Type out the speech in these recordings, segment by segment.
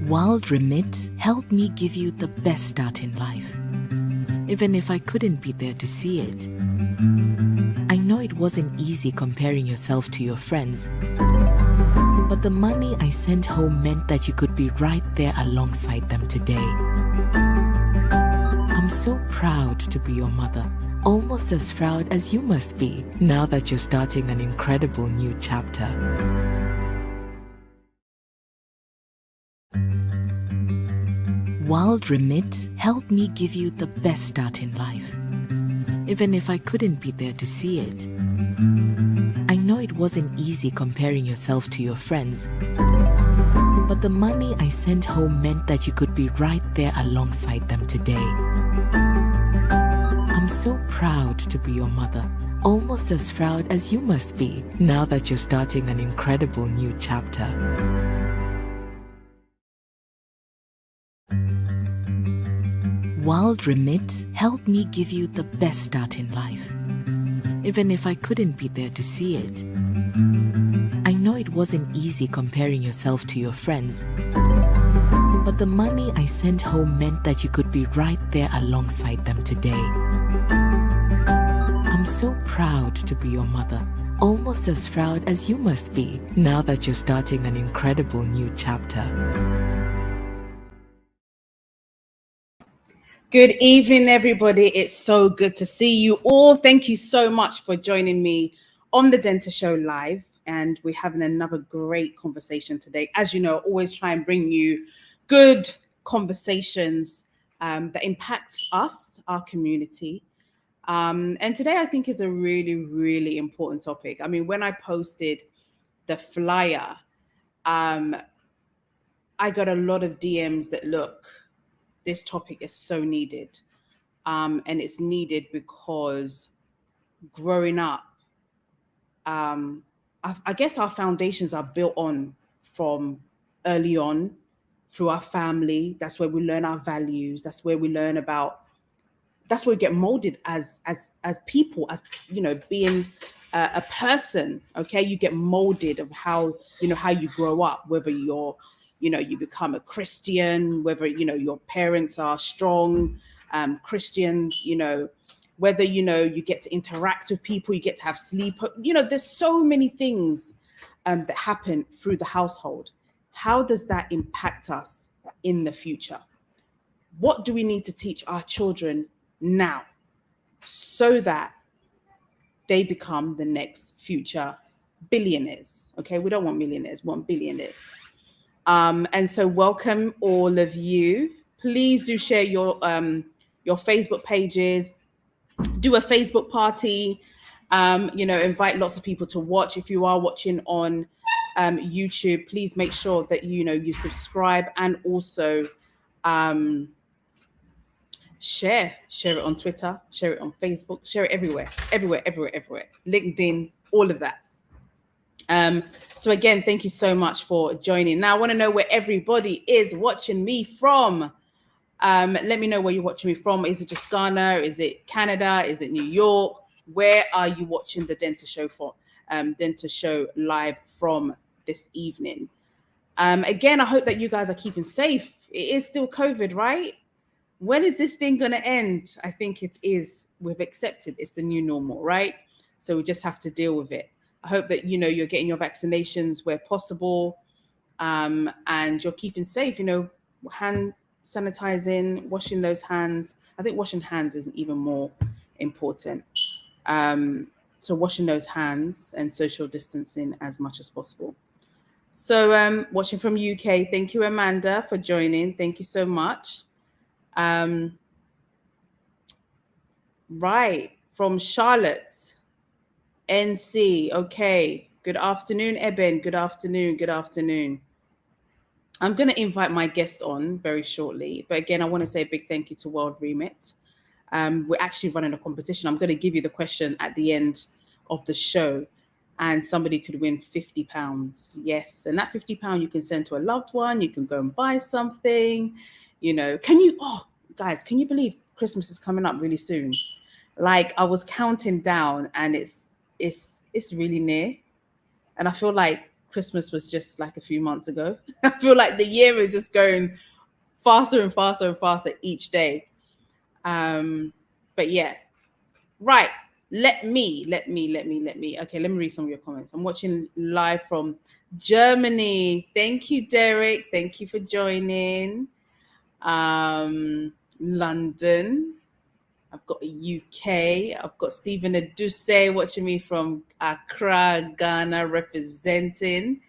Wild Remit helped me give you the best start in life. Even if I couldn't be there to see it. I know it wasn't easy comparing yourself to your friends, but the money I sent home meant that you could be right there alongside them today. I'm so proud to be your mother, almost as proud as you must be now that you're starting an incredible new chapter. Wild Remit helped me give you the best start in life. Even if I couldn't be there to see it. I know it wasn't easy comparing yourself to your friends, but the money I sent home meant that you could be right there alongside them today. I'm so proud to be your mother, almost as proud as you must be now that you're starting an incredible new chapter. Wild Remit helped me give you the best start in life. Even if I couldn't be there to see it. I know it wasn't easy comparing yourself to your friends, but the money I sent home meant that you could be right there alongside them today. I'm so proud to be your mother, almost as proud as you must be now that you're starting an incredible new chapter. Good evening, everybody. It's so good to see you all. Thank you so much for joining me on the Denta Show Live. And we're having another great conversation today. As you know, I always try and bring you good conversations that impact us, our community. And today I think is a really, really important topic. I mean, when I posted the flyer, I got a lot of DMs that look, this topic is so needed. And it's needed because growing up, I guess our foundations are built on from early on through our family. That's where we learn our values. That's where we learn about, that's where we get molded as people, as, you know, being a person. Okay. You get molded of how, you know, how you grow up, whether you're, you know, you become a Christian, whether, you know, your parents are strong Christians, you know, whether, you know, you get to interact with people, you get to have sleep, you know, there's so many things that happen through the household. How does that impact us in the future? What do we need to teach our children now so that they become the next future billionaires? Okay, we don't want millionaires, we want billionaires. And so welcome all of you. Please do share your Facebook pages, do a Facebook party, you know, invite lots of people to watch. If you are watching on YouTube, please make sure that, you know, you subscribe and also share it on Twitter, share it on Facebook, share it everywhere, LinkedIn, all of that. So again, thank you so much for joining. Now I want to know where everybody is watching me from. Let me know where you're watching me from. Is it just Ghana? Is it Canada? Is it New York? Where are you watching the Denta Show for? Denta Show Live from this evening. Again, I hope that you guys are keeping safe. It is still COVID, right? When is this thing going to end? I think it is. We've accepted it's the new normal, right? So we just have to deal with it. I hope that, you know, you're getting your vaccinations where possible, and you're keeping safe, you know, hand sanitizing, washing those hands. I think washing hands is even more important. So washing those hands and social distancing as much as possible. So watching from UK, thank you, Amanda, for joining. Thank you so much. Right, from Charlotte, NC. Okay. Good afternoon, Eben. Good afternoon. I'm going to invite my guest on very shortly. But again, I want to say a big thank you to World Remit. We're actually running a competition. I'm going to give you the question at the end of the show, and somebody could win £50. Yes. And that £50 you can send to a loved one. You can go and buy something. You know, guys, can you believe Christmas is coming up really soon? Like, I was counting down and it's really near. And I feel like Christmas was just like a few months ago. I feel like the year is just going faster and faster and faster each day. But yeah, right. Okay, let me read some of your comments. I'm watching live from Germany. Thank you, Derek. Thank you for joining. London. I've got a UK. I've got Stephen Aduse watching me from Accra, Ghana, representing.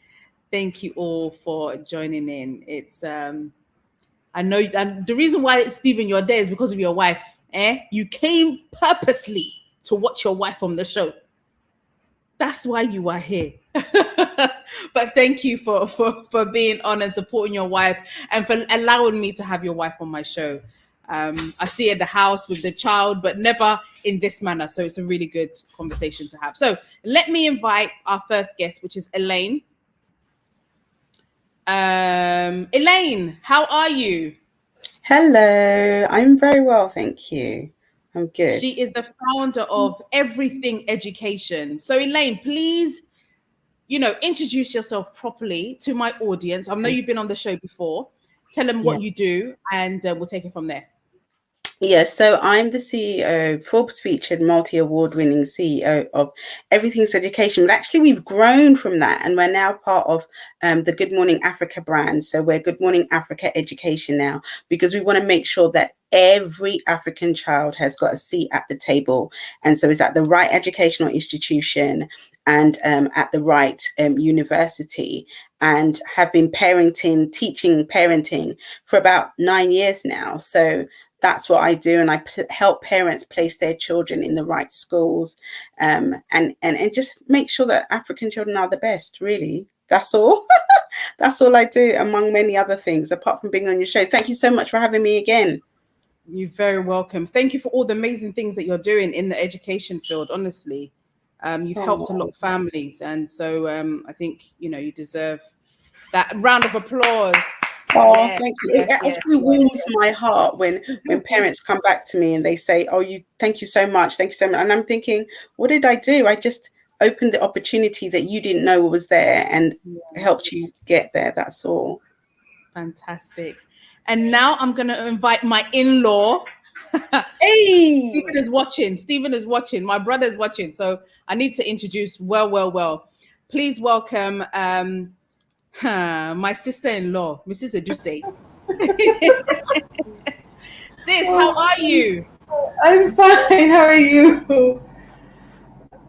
Thank you all for joining in. It's I know the reason why Stephen you're there is because of your wife. You came purposely to watch your wife on the show. That's why you are here. But thank you for being on and supporting your wife and for allowing me to have your wife on my show. I see her at the house with the child, but never in this manner. So it's a really good conversation to have. So let me invite our first guest, which is Elaine. Elaine, how are you? Hello, I'm very well, thank you. I'm good. She is the founder of Everything Education. So Elaine, please, introduce yourself properly to my audience. I know you've been on the show before. Tell them Yeah. what you do, and we'll take it from there. Yes, so I'm the CEO, Forbes featured multi-award winning CEO of Everything's Education. But actually, we've grown from that and we're now part of the Good Morning Africa brand. So we're Good Morning Africa Education now because we want to make sure that every African child has got a seat at the table. And so it's at the right educational institution and at the right university, and have been teaching parenting for about 9 years now. So that's what I do, and I help parents place their children in the right schools, and just make sure that African children are the best. Really, that's all. That's all I do, among many other things, apart from being on your show. Thank you so much for having me again. You're very welcome. Thank you for all the amazing things that you're doing in the education field. Honestly, you've helped a lot of families, and so I think you deserve that round of applause. Oh, Yes, thank you. yes, It yes, actually warms my heart when parents come back to me and they say, "Oh, thank you so much, thank you so much." And I'm thinking, what did I do? I just opened the opportunity that you didn't know was there and helped you get there. That's all. Fantastic. And now I'm going to invite my in-law. Hey, Stephen is watching. Stephen is watching. My brother is watching. So I need to introduce well. Please welcome my sister-in-law, Mrs. Aduse. Sis, how are you? I'm fine. How are you?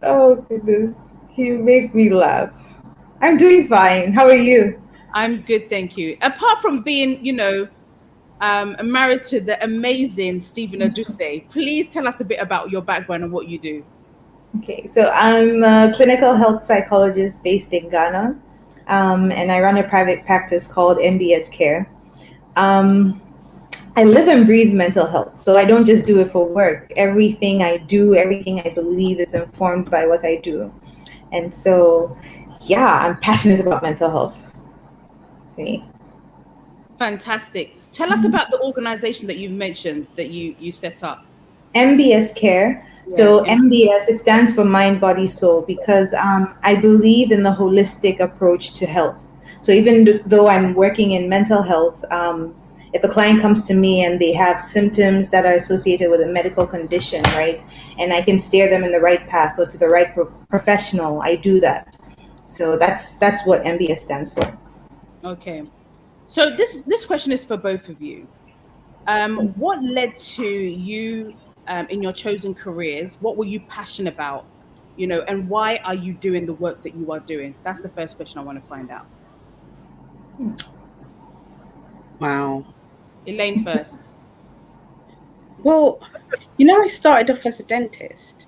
Oh, goodness. You make me laugh. I'm doing fine. How are you? I'm good, thank you. Apart from being, married to the amazing Stephen Aduse, please tell us a bit about your background and what you do. Okay, so I'm a clinical health psychologist based in Ghana, and I run a private practice called MBS Care. Um, I live and breathe mental health, so I don't just do it for work. Everything I do, everything I believe is informed by what I do. And so, yeah, I'm passionate about mental health. It's me. Fantastic. Tell us about the organization that you've mentioned that you set up. MBS Care. Yeah. So MBS, it stands for mind, body, soul, because I believe in the holistic approach to health. So even though I'm working in mental health, if a client comes to me and they have symptoms that are associated with a medical condition, right, and I can steer them in the right path or to the right professional, I do that. So that's what MBS stands for. Okay. So this question is for both of you. What led to you in your chosen careers? What were you passionate about? And why are you doing the work that you are doing? That's the first question I want to find out. wow. Elaine first. Well, I started off as a dentist.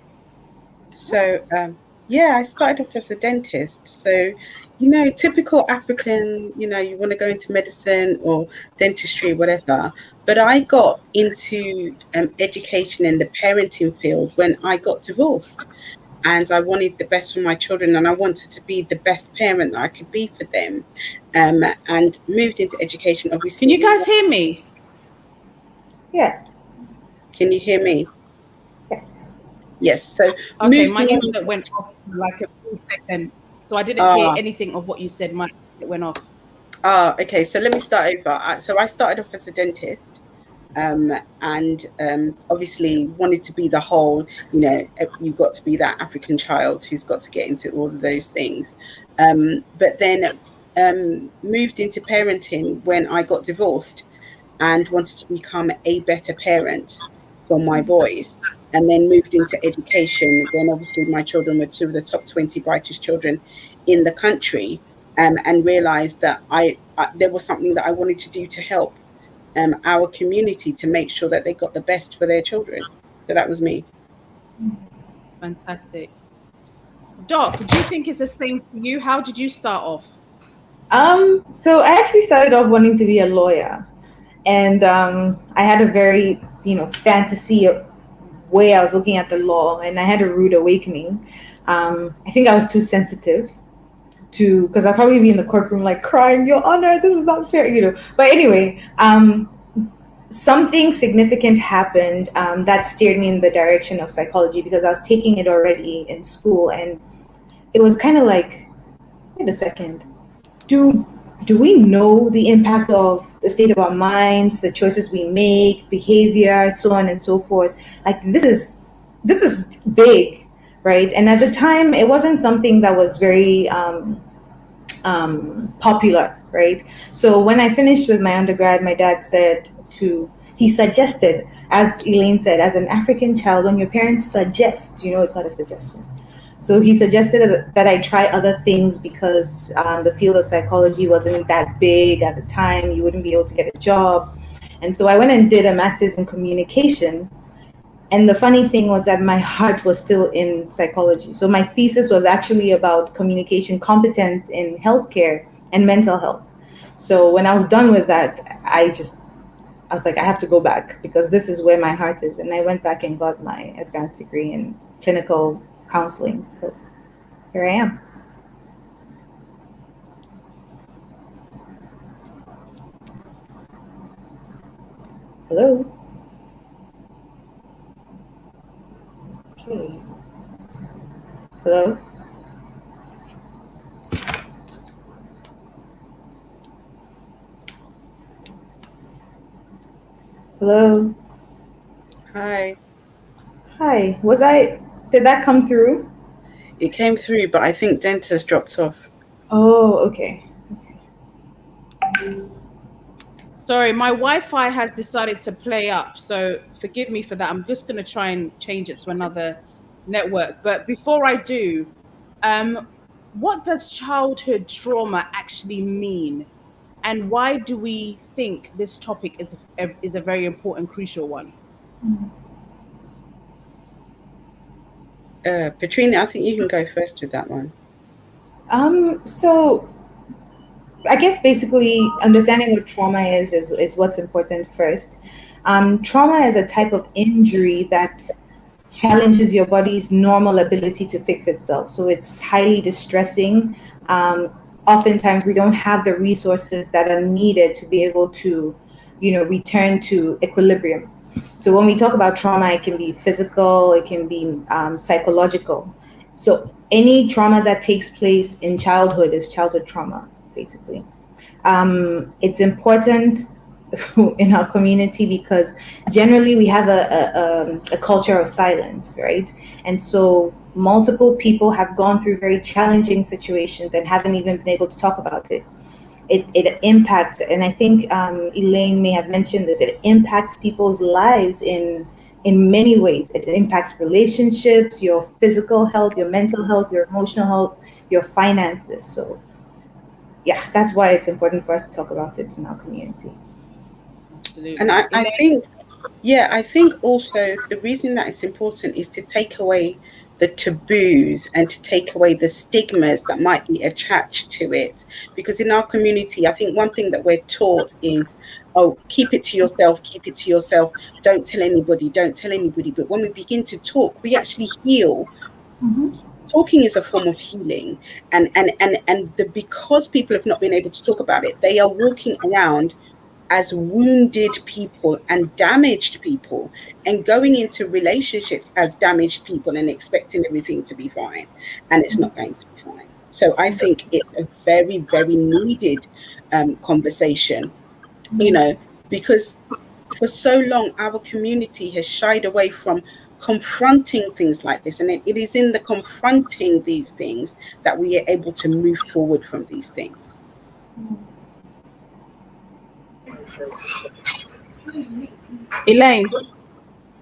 So, yeah, I started off as a dentist. So, typical African, you want to go into medicine or dentistry, whatever. But I got into education in the parenting field when I got divorced. And I wanted the best for my children, and I wanted to be the best parent that I could be for them. And moved into education, Can obviously. you guys hear me? Yes. Can you hear me? Yes. Yes. So Okay, moved my into internet went off for like a few seconds. So I didn't hear anything of what you said. It went off. Okay. So let me start over. So I started off as a dentist. And obviously wanted to be the whole, you've got to be that African child who's got to get into all of those things. But then moved into parenting when I got divorced and wanted to become a better parent for my boys. And then moved into education when obviously my children were two of the top 20 brightest children in the country, and realized that there was something that I wanted to do to help our community to make sure that they got the best for their children. So that was me. Fantastic. Doc, do you think it's the same for you? How did you start off? So I actually started off wanting to be a lawyer, and I had a very, fantasy way I was looking at the law, and I had a rude awakening. I think I was too sensitive because I'll probably be in the courtroom like crying, Your Honor, this is not fair. But anyway, something significant happened that steered me in the direction of psychology, because I was taking it already in school, and it was kind of like, wait a second, do we know the impact of the state of our minds, the choices we make, behavior, so on and so forth? Like, this is big, right? And at the time, it wasn't something that was very popular, right? So when I finished with my undergrad, my dad he suggested, as Elaine said, as an African child, when your parents suggest, it's not a suggestion. So he suggested that I try other things because the field of psychology wasn't that big at the time. You wouldn't be able to get a job. And so I went and did a master's in communication. And the funny thing was that my heart was still in psychology. So my thesis was actually about communication competence in healthcare and mental health. So when I was done with that, I was like, I have to go back because this is where my heart is. And I went back and got my advanced degree in clinical counseling. So here I am. Hello. Okay. Hello. Hello. Hi. Hi. Did that come through? It came through, but I think Denta's dropped off. Oh, okay. Sorry, my Wi-Fi has decided to play up, so forgive me for that. I'm just going to try and change it to another network. But before I do, what does childhood trauma actually mean? And why do we think this topic is a very important, crucial one? Petrina, I think you can go first with that one. So I guess basically understanding what trauma is what's important first. Trauma is a type of injury that challenges your body's normal ability to fix itself. So it's highly distressing. Oftentimes we don't have the resources that are needed to be able to, return to equilibrium. So when we talk about trauma, it can be physical, it can be psychological. So any trauma that takes place in childhood is childhood trauma, basically. It's important in our community because generally we have a culture of silence, right? And so multiple people have gone through very challenging situations and haven't even been able to talk about it. It impacts, and I think Elaine may have mentioned this, it impacts people's lives in many ways. It impacts relationships, your physical health, your mental health, your emotional health, your finances. So yeah, that's why it's important for us to talk about it in our community. Absolutely. And I think also the reason that it's important is to take away the taboos and to take away the stigmas that might be attached to it. Because in our community, I think one thing that we're taught is, oh, keep it to yourself, don't tell anybody, don't tell anybody. But when we begin to talk, we actually heal. Talking is a form of healing, because people have not been able to talk about it, they are walking around as wounded people and damaged people, and going into relationships as damaged people and expecting everything to be fine, and it's not going to be fine. So I think it's a very, very needed conversation, you know, because for so long our community has shied away from confronting things like this. And it is in the confronting these things that we are able to move forward from these things. Elaine,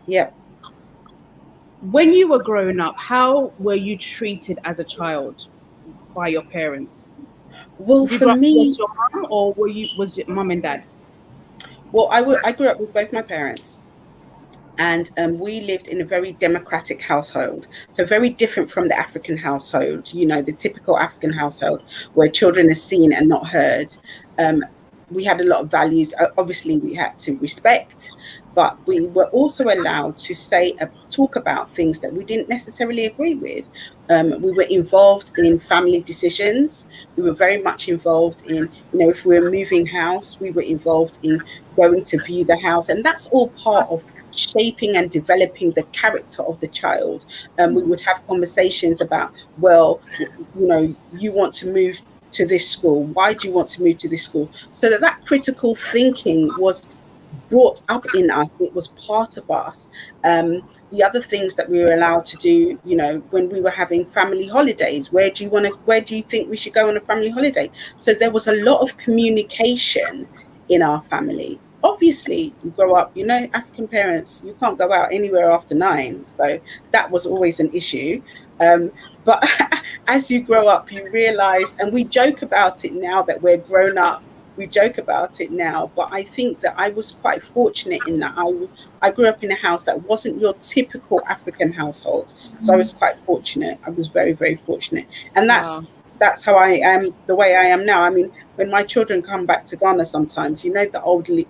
Yeah. when you were growing up, how were you treated as a child by your parents? Well, Did you for grow up with me, just your mom, or was it mom and dad? well, I grew up with both my parents. And we lived in a very democratic household, so very different from the African household, you know, the typical African household where children are seen and not heard. um, we had a lot of values. Obviously we had to respect, but we were also allowed to say talk about things that we didn't necessarily agree with. We were involved in family decisions. We were very much involved in, you know, if we were moving house, we were involved in going to view the house, and that's all part of shaping and developing the character of the child. We would have conversations about, well, you know, you want to move to this school. Why do you want to move to this school? So that critical thinking was brought up in us. It was part of us. The other things that we were allowed to do, you know, when we were having family holidays, where do you think we should go on a family holiday? So there was a lot of communication in our family. Obviously, you grow up, you know, African parents, you can't go out anywhere after 9. So that was always an issue. But as you grow up, you realize, and we joke about it now that we're grown up, we joke about it now, but I think that I was quite fortunate in that I grew up in a house that wasn't your typical African household. So I was quite fortunate. I was very, very fortunate. And Wow. that's how I am the way I am now. I mean, when my children come back to Ghana sometimes, you know, the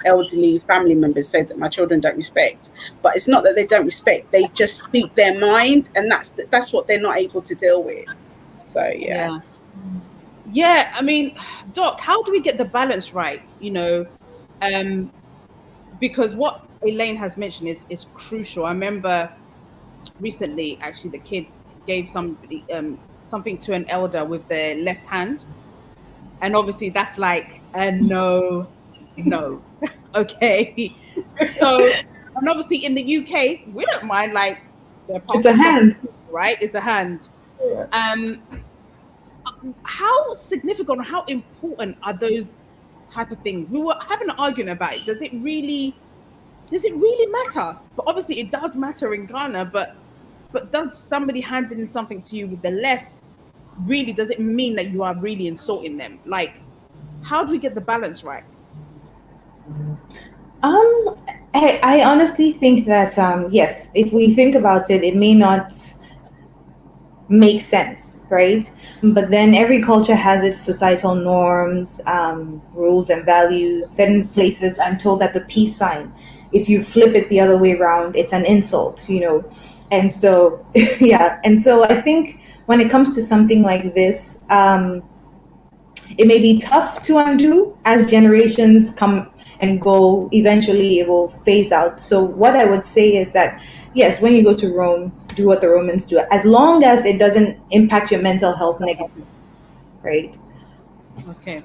elderly family members say that my children don't respect. But it's not that they don't respect, they just speak their mind, and that's what they're not able to deal with. So yeah. Yeah. Yeah, I mean, Doc, how do we get the balance right? Um, because what Elaine has mentioned is crucial. I remember recently, actually, the kids gave somebody something to an elder with their left hand, and obviously that's like a no, no, okay. So, and obviously in the UK, we don't mind like they're It's a passing something, hand. right? It's a hand. Um, how significant or how important are those type of things? We were having an argument about it. Does it really matter? But obviously it does matter in Ghana, but does somebody handing something to you with the left really, does it mean that you are really insulting them? Like, how do we get the balance right? Um, I honestly think that yes, if we think about it, it may not make sense, right? But then every culture has its societal norms, rules, and values. Certain places, I'm told that the peace sign, if you flip it the other way around, it's an insult, you know. And so, yeah. And so I think when it comes to something like this, it may be tough to undo as generations come and go. Eventually, it will phase out. So, what I would say is that, yes, when you go to Rome, do what the Romans do, as long as it doesn't impact your mental health negatively, right? Okay.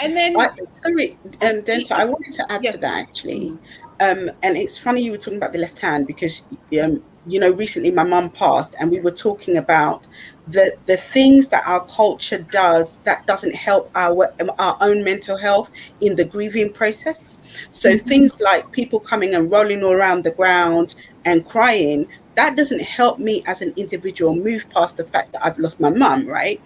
And I, then, sorry, Denta, I wanted to add yes. to that actually. Mhm. And it's funny you were talking about the left hand because, you know, recently my mum passed and we were talking about the things that our culture does that doesn't help our own mental health in the grieving process. So things like people coming and rolling all around the ground and crying, that doesn't help me as an individual move past the fact that I've lost my mum, right?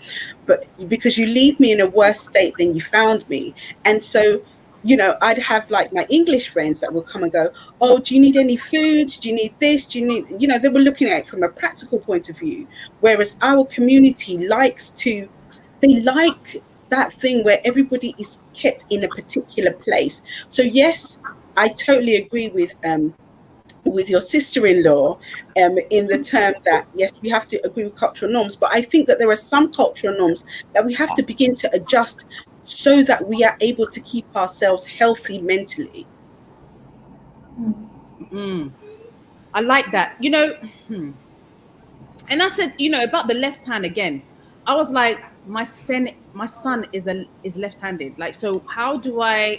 But because you leave me in a worse state than you found me. And so, you know, I'd have like my English friends that would come and go, oh, do you need any food? Do you need this? Do you need, you know, they were looking at it from a practical point of view. Whereas our community they like that thing where everybody is kept in a particular place. So yes, I totally agree with your sister-in-law, in the term that yes, we have to agree with cultural norms, but I think that there are some cultural norms that we have to begin to adjust so that we are able to keep ourselves healthy mentally. Mm, I like that. And I said, about the left hand again. I was like, my son is left-handed. Like, so how do I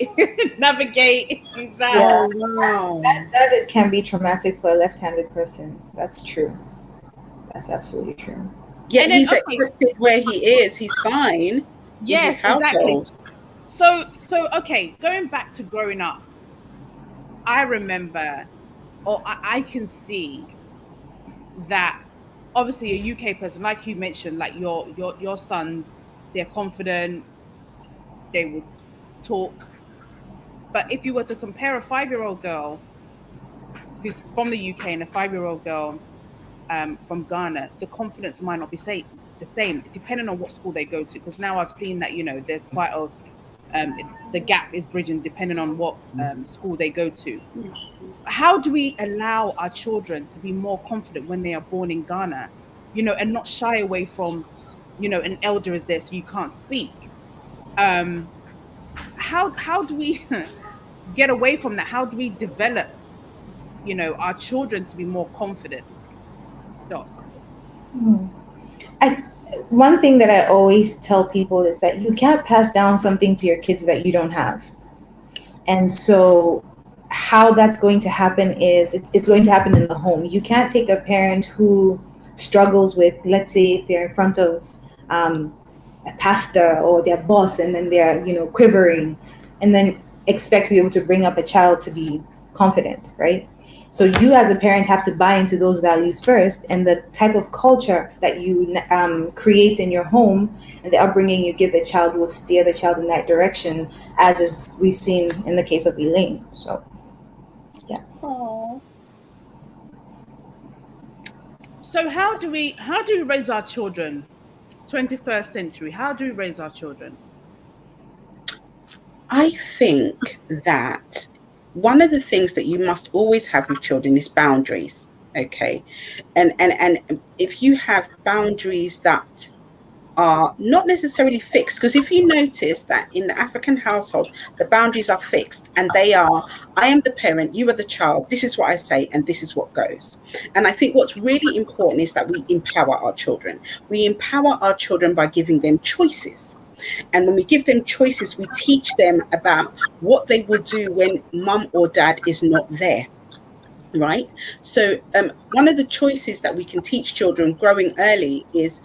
navigate that? Yeah, Oh wow. that it can be traumatic for a left-handed person. That's true. That's absolutely true. Yet And then he's okay, accepted where he is. He's fine in his yes, exactly. household. So okay, going back to growing up, I remember, or I can see that obviously a UK person, like you mentioned, like your sons, they're confident, they would talk. But if you were to compare a 5-year-old girl who's from the UK and a 5-year-old girl from Ghana, the confidence might not be the same, depending on what school they go to. Because now I've seen that, there's quite a the gap is bridging depending on what school they go to. How do we allow our children to be more confident when they are born in Ghana, and not shy away from, an elder is there, so you can't speak? Um, how do we get away from that? How do we develop, our children to be more confident, Doc? Hmm. I One thing that I always tell people is that you can't pass down something to your kids that you don't have. And so, how that's going to happen is it's going to happen in the home. You can't take a parent who struggles with, let's say, if they're in front of um, a pastor or their boss, and then they're, quivering, and then expect to be able to bring up a child to be confident, right? So you as a parent have to buy into those values first, and the type of culture that you create in your home and the upbringing you give the child will steer the child in that direction, as is we've seen in the case of Elaine. So yeah. Oh. So how do we raise our children? 21st century. How do we raise our children? I think that one of the things that you must always have with children is boundaries. Okay. And if you have boundaries that are not necessarily fixed, because if you notice that in the African household, the boundaries are fixed and they are, I am the parent, you are the child, this is what I say, and this is what goes. And I think what's really important is that we empower our children. We empower our children by giving them choices. And when we give them choices, we teach them about what they will do when mum or dad is not there. Right. So one of the choices that we can teach children growing early is,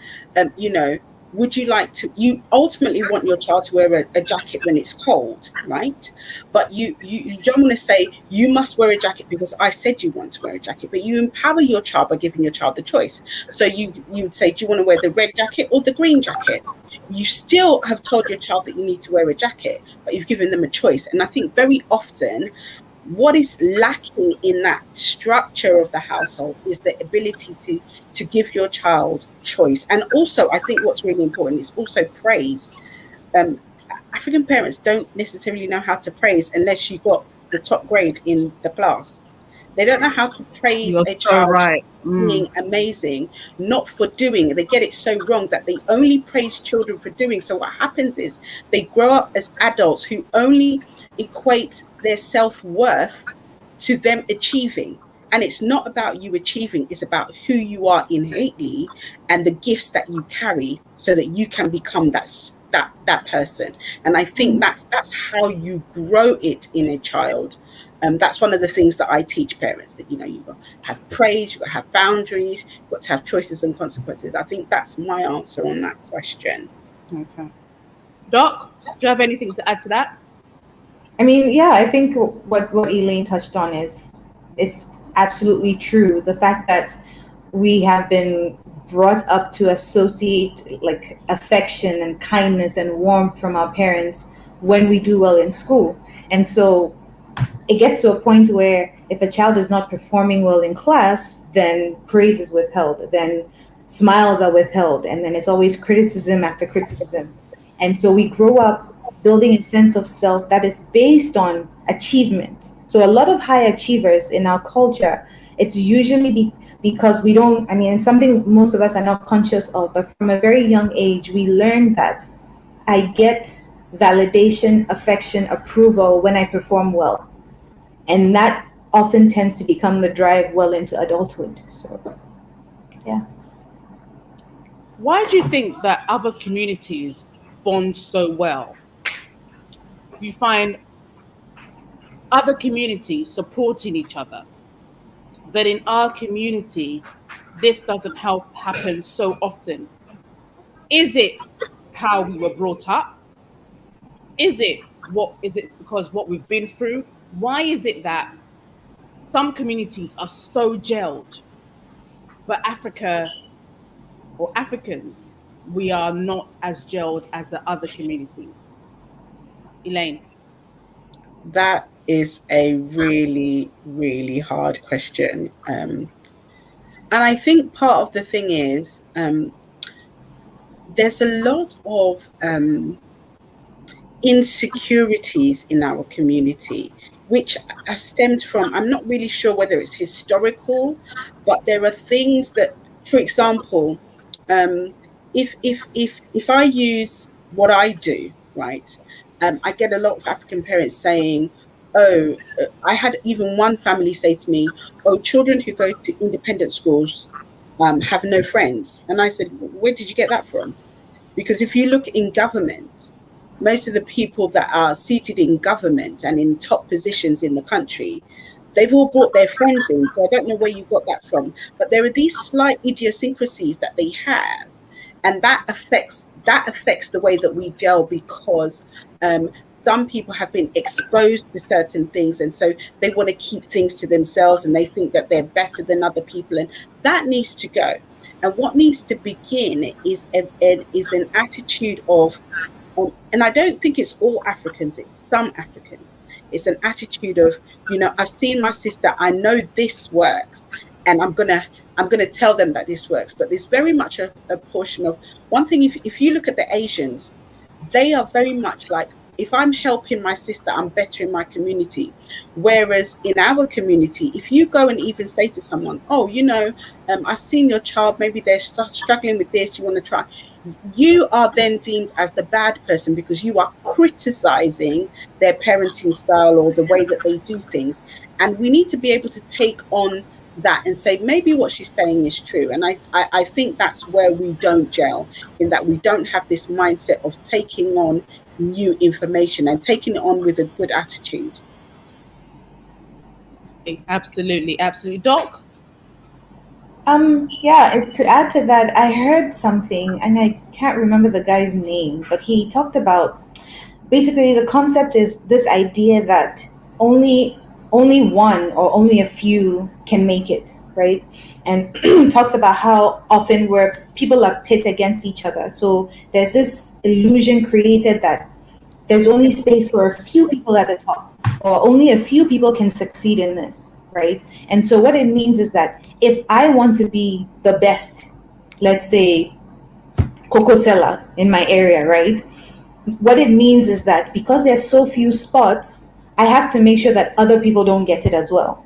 would you like to, you ultimately want your child to wear a jacket when it's cold, right? But you don't want to say, you must wear a jacket because I said you want to wear a jacket, but you empower your child by giving your child the choice. So you would say, do you want to wear the red jacket or the green jacket? You still have told your child that you need to wear a jacket, but you've given them a choice. And I think very often what is lacking in that structure of the household is the ability to give your child choice. And also, I think what's really important is also praise. um, African parents don't necessarily know how to praise unless you got the top grade in the class. They don't know how to praise You're a so child right. being amazing, not for doing. They get it so wrong that they only praise children for doing. So what happens is they grow up as adults who only equate their self-worth to them achieving. And it's not about you achieving, it's about who you are innately and the gifts that you carry so that you can become that person. And I think that's how you grow it in a child. That's one of the things that I teach parents, that you've got to have praise, you've got to have boundaries, you've got to have choices and consequences. I think that's my answer on that question. Okay. Doc, do you have anything to add to that? I mean, yeah, I think what Elaine touched on is absolutely true. The fact that we have been brought up to associate like affection and kindness and warmth from our parents when we do well in school. And so it gets to a point where if a child is not performing well in class, then praise is withheld, then smiles are withheld, and then it's always criticism after criticism. And so we grow up building a sense of self that is based on achievement. So a lot of high achievers in our culture, it's usually because we don't, I mean, it's something most of us are not conscious of, but from a very young age, we learn that I get validation, affection, approval when I perform well, and that often tends to become the drive well into adulthood. So yeah. Why do you think that other communities bond so well? You find other communities supporting each other, but in our community, this doesn't help happen so often. Is it how we were brought up? Is it because what we've been through? Why is it that some communities are so gelled, but Africa or Africans, we are not as gelled as the other communities? Elaine. That is a really, really hard question. And I think part of the thing is there's a lot of insecurities in our community, which have stemmed from, I'm not really sure whether it's historical, but there are things that, for example, um, if I use what I do, right, I get a lot of African parents saying, oh, I had even one family say to me, oh, children who go to independent schools have no friends. And I said, where did you get that from? Because if you look in government, most of the people that are seated in government and in top positions in the country, they've all brought their friends in. So I don't know where you got that from. But there are these slight idiosyncrasies that they have, and that affects the way that we gel, because some people have been exposed to certain things, and so they want to keep things to themselves, and they think that they're better than other people, and that needs to go. And what needs to begin is an attitude of, and I don't think it's all Africans, it's some Africans. It's an attitude of, I've seen my sister, I know this works, and I'm gonna tell them that this works. But there's very much a portion of one thing. If you look at the Asians, they are very much like, if I'm helping my sister, I'm bettering my community. Whereas in our community, if you go and even say to someone, oh, I've seen your child, maybe they're struggling with this, you want to try, you are then deemed as the bad person because you are criticizing their parenting style or the way that they do things. And we need to be able to take on that and say, maybe what she's saying is true. And I think that's where we don't gel, in that we don't have this mindset of taking on new information and taking it on with a good attitude. Absolutely, absolutely. Doc? Yeah, to add to that, I heard something and I can't remember the guy's name, but he talked about, basically the concept is this idea that only one or only a few can make it, right? And talks about how often where people are pit against each other. So there's this illusion created that there's only space for a few people at the top, or only a few people can succeed in this, right? And so what it means is that if I want to be the best, let's say Coco Coca in my area, right? What it means is that because there's so few spots, I have to make sure that other people don't get it as well.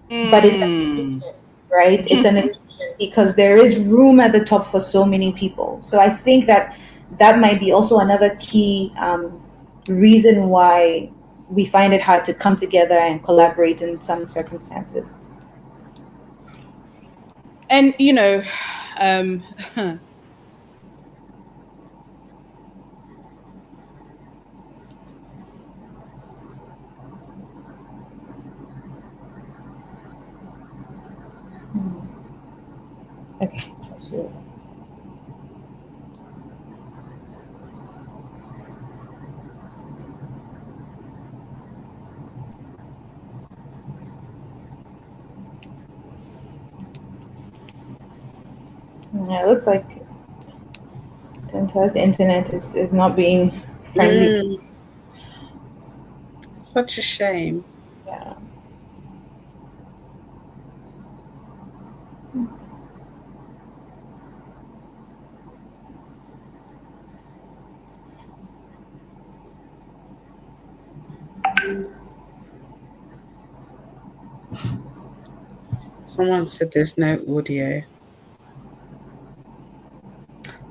But it's an Mm. illusion, right? It's an illusion because there is room at the top for so many people. So I think that that might be also another key reason why we find it hard to come together and collaborate in some circumstances. And um Okay. Yeah, it looks like Tenta's internet is not being friendly to, Mm, such a shame. yeah. Someone said there's no audio.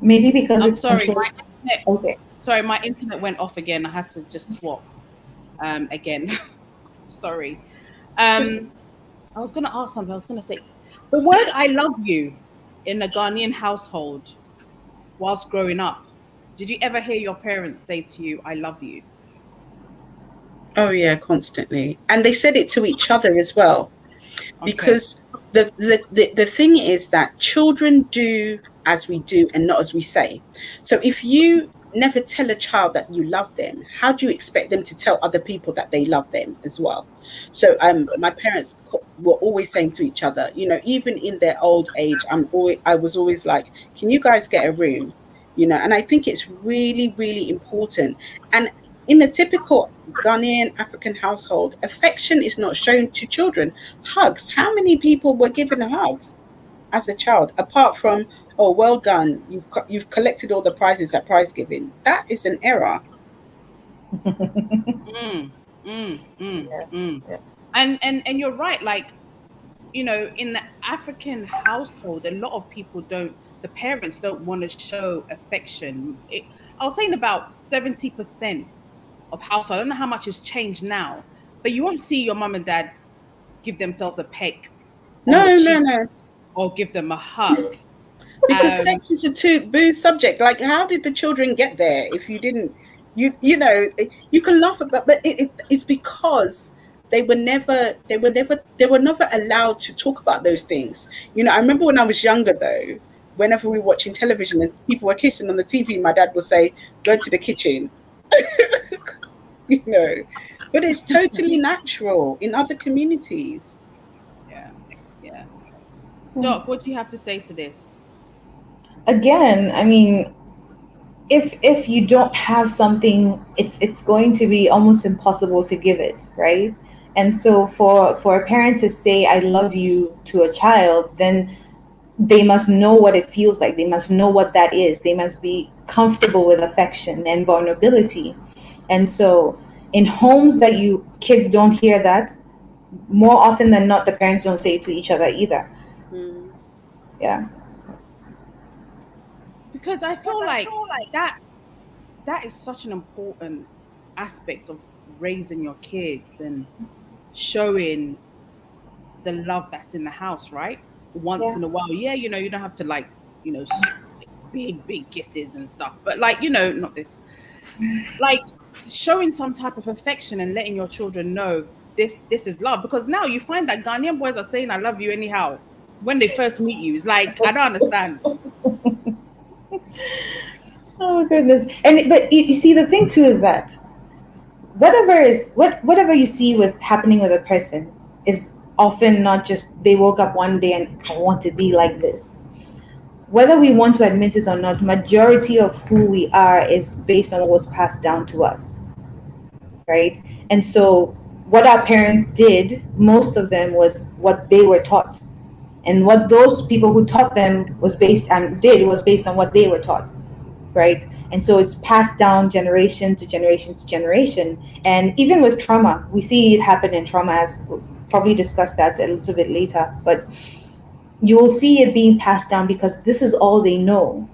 Maybe because I'm it's sorry, controlled. Okay. my internet went off again. I had to just swap again. Sorry. I was gonna ask something. I was gonna say the word "I love you." in a Ghanaian household whilst growing up, did you ever hear your parents say to you, I love you? Oh yeah, constantly. And they said it to each other as well. Okay. Because the thing is that children do as we do and not as we say. So if you never tell a child that you love them, how do you expect them to tell other people that they love them as well? So my parents were always saying to each other, you know, even in their old age, I was always like, can you guys get a room? You know, and I think it's really, really important. And in a typical Ghanaian African household, affection is not shown to children. Hugs. How many people were given hugs as a child, apart from, oh, well done, you've collected all the prizes at prize giving? That is an error. Mm, mm, mm, Yeah. mm. Yeah. And you're right. Like, in the African household, a lot of people don't. The parents don't want to show affection. I was saying about 70% of household. I don't know how much has changed now, but you won't see your mum and dad give themselves a peck on the No, no, cheek no. or give them a hug. Because Um, sex is a taboo subject. Like, how did the children get there if you didn't? You know, you can laugh about, but it's because they were never allowed to talk about those things. You know, I remember when I was younger though, whenever we were watching television and people were kissing on the TV, my dad would say, "Go to the kitchen," you know. But it's totally natural in other communities. yeah, yeah. Hmm. Doc, what do you have to say to this? Again, I mean, if you don't have something, it's going to be almost impossible to give it, right? And so for a parent to say I love you to a child, then they must know what it feels like. They must know what that is. They must be comfortable with affection and vulnerability. And so in homes that you kids don't hear that, more often than not the parents don't say it to each other either. Mm. Yeah. Because I feel like that that is such an important aspect of raising your kids and showing the love that's in the house, right? Once Yeah. in a while, yeah, you don't have to like, big kisses and stuff, but like, not this, like showing some type of affection and letting your children know this is love. Because now you find that Ghanaian boys are saying I love you anyhow when they first meet you. It's like I don't understand. Oh goodness. And but you see the thing too is that whatever you see with happening with a person is often not just they woke up one day and I want to be like this. Whether we want to admit it or not, majority of who we are is based on what was passed down to us, right? And so what our parents did, most of them was what they were taught. And what those people who taught them was based and did was based on what they were taught, right? And so it's passed down generation to generation to generation. And even with trauma, we see it happen in trauma, as we'll probably discuss that a little bit later. But you will see it being passed down because this is all they know.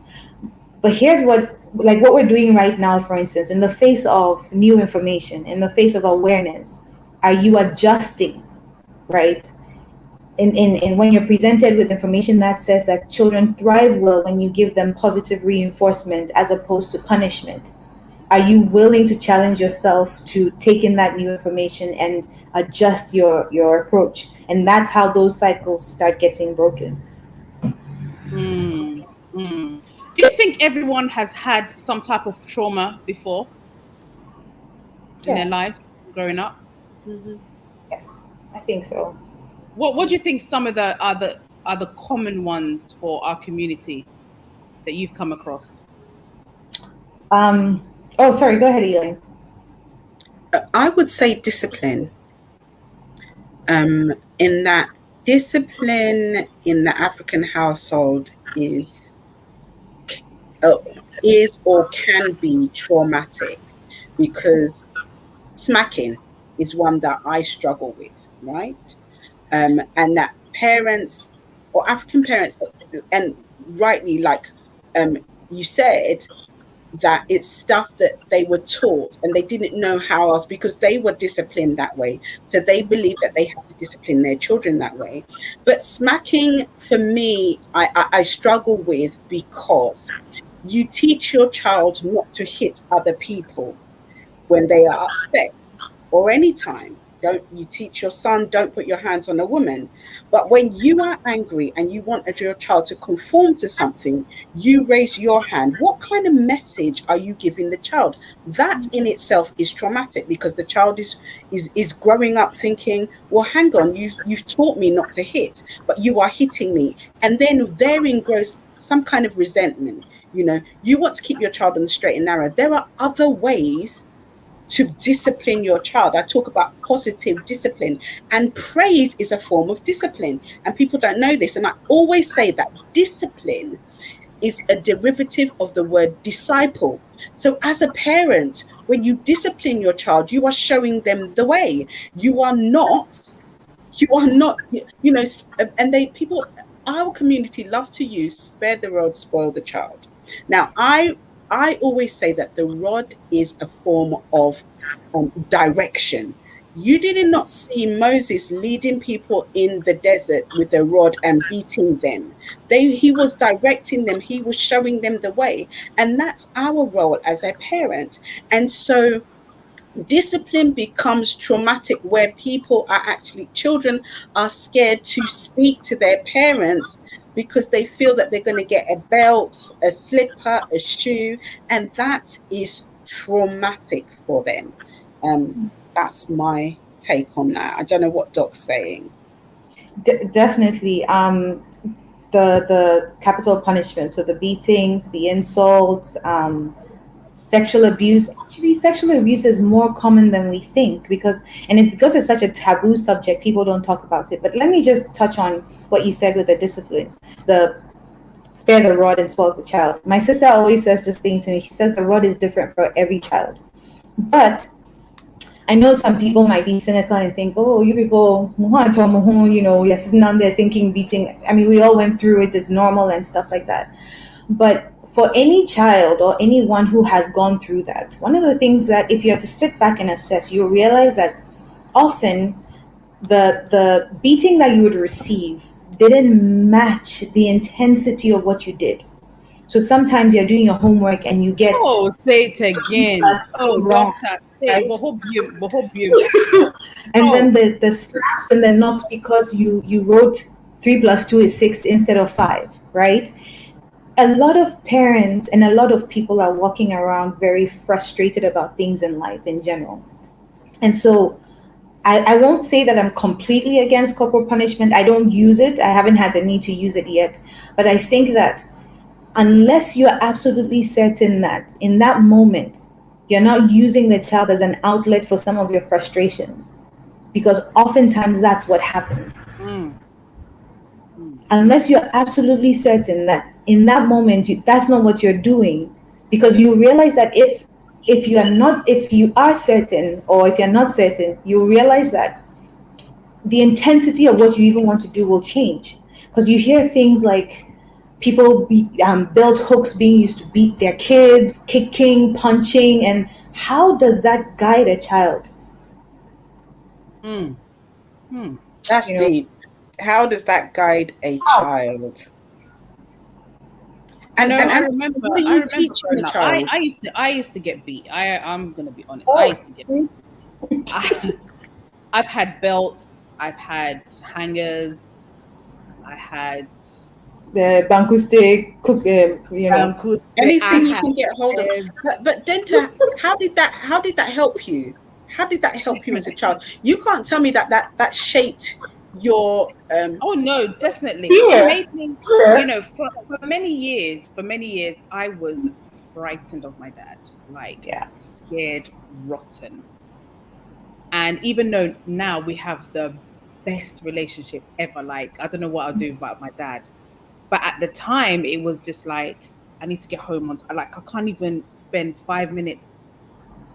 But here's what we're doing right now, for instance, in the face of new information, in the face of awareness, are you adjusting, right? In when you're presented with information that says that children thrive well when you give them positive reinforcement as opposed to punishment, are you willing to challenge yourself to take in that new information and adjust your approach? And that's how those cycles start getting broken. Mm, mm. Do you think everyone has had some type of trauma before in their Yeah. lives growing up? Mhm. Yes, I think so. What do you think some of the are the common ones for our community that you've come across? um oh, sorry, go ahead, Elaine. I would say discipline. In that discipline in the African household uh, is or can be traumatic, because smacking is one that I struggle with, right? And that parents or African parents, and rightly, like you said, that it's stuff that they were taught and they didn't know how else because they were disciplined that way. So they believe that they have to discipline their children that way. But smacking, for me, I struggle with, because you teach your child not to hit other people when they are upset, or anytime. Don't you teach your son, don't put your hands on a woman. But when you are angry and you want your child to conform to something, you raise your hand. What kind of message are you giving the child? That in itself is traumatic, because the child is growing up thinking, well, hang on, you've taught me not to hit, but you are hitting me. And then therein grows some kind of resentment. You want to keep your child on the straight and narrow. There are other ways to discipline your child. I talk about positive discipline, and praise is a form of discipline. And people don't know this. And I always say that discipline is a derivative of the word disciple. So, as a parent, when you discipline your child, you are showing them the way. You are not, and our community love to use spare the rod, spoil the child. Now, I always say that the rod is a form of direction. You did not see Moses leading people in the desert with a rod and beating them. He was directing them. He was showing them the way. And that's our role as a parent. And so discipline becomes traumatic, where children are scared to speak to their parents because they feel that they're going to get a belt, a slipper, a shoe, and that is traumatic for them. That's my take on that. I don't know what Doc's saying. Definitely. The capital punishment, so the beatings, the insults, sexual abuse. Actually, sexual abuse is more common than we think, and it's because it's such a taboo subject, people don't talk about it. But let me just touch on what you said with the discipline, the spare the rod and spoil the child. My sister always says this thing to me. She says the rod is different for every child. But I know some people might be cynical and think, oh, you people, you're sitting down there thinking beating. I mean, we all went through it, it's normal and stuff like that. But for any child or anyone who has gone through that, one of the things that if you have to sit back and assess, you'll realize that often the beating that you would receive didn't match the intensity of what you did. So sometimes you're doing your homework and you get say it again. Oh, wrong, doctor, say right? And then the slaps and the knocks because you wrote 3 + 2 is 6 instead of 5, right? A lot of parents and a lot of people are walking around very frustrated about things in life in general. And so I won't say that I'm completely against corporal punishment. I don't use it. I haven't had the need to use it yet. But I think that unless you're absolutely certain that in that moment, you're not using the child as an outlet for some of your frustrations, because oftentimes that's what happens. Unless you're absolutely certain that in that moment, that's not what you're doing, because you realize that if you are certain, or if you're not certain, you realize that the intensity of what you even want to do will change, because you hear things like people build hooks being used to beat their kids, kicking, punching, and how does that guide a child? That's You know, deep. How does that guide a child? And I remember. what are I you remember teaching the growing up. child? I used to get beat. I'm gonna be honest. I oh, used to get beat. I've had belts. I've had hangers. I had the banku stick, cook, I Anything you had can get hold of. But Denta, how did that help you? How did that help you as a child? You can't tell me that shaped your Oh no, definitely. It fear, made me, for many years, I was frightened of my dad, like yeah. scared rotten. And even though now we have the best relationship ever, like I don't know what I'll do about my dad. But at the time it was just like I need to get home on like I can't even spend 5 minutes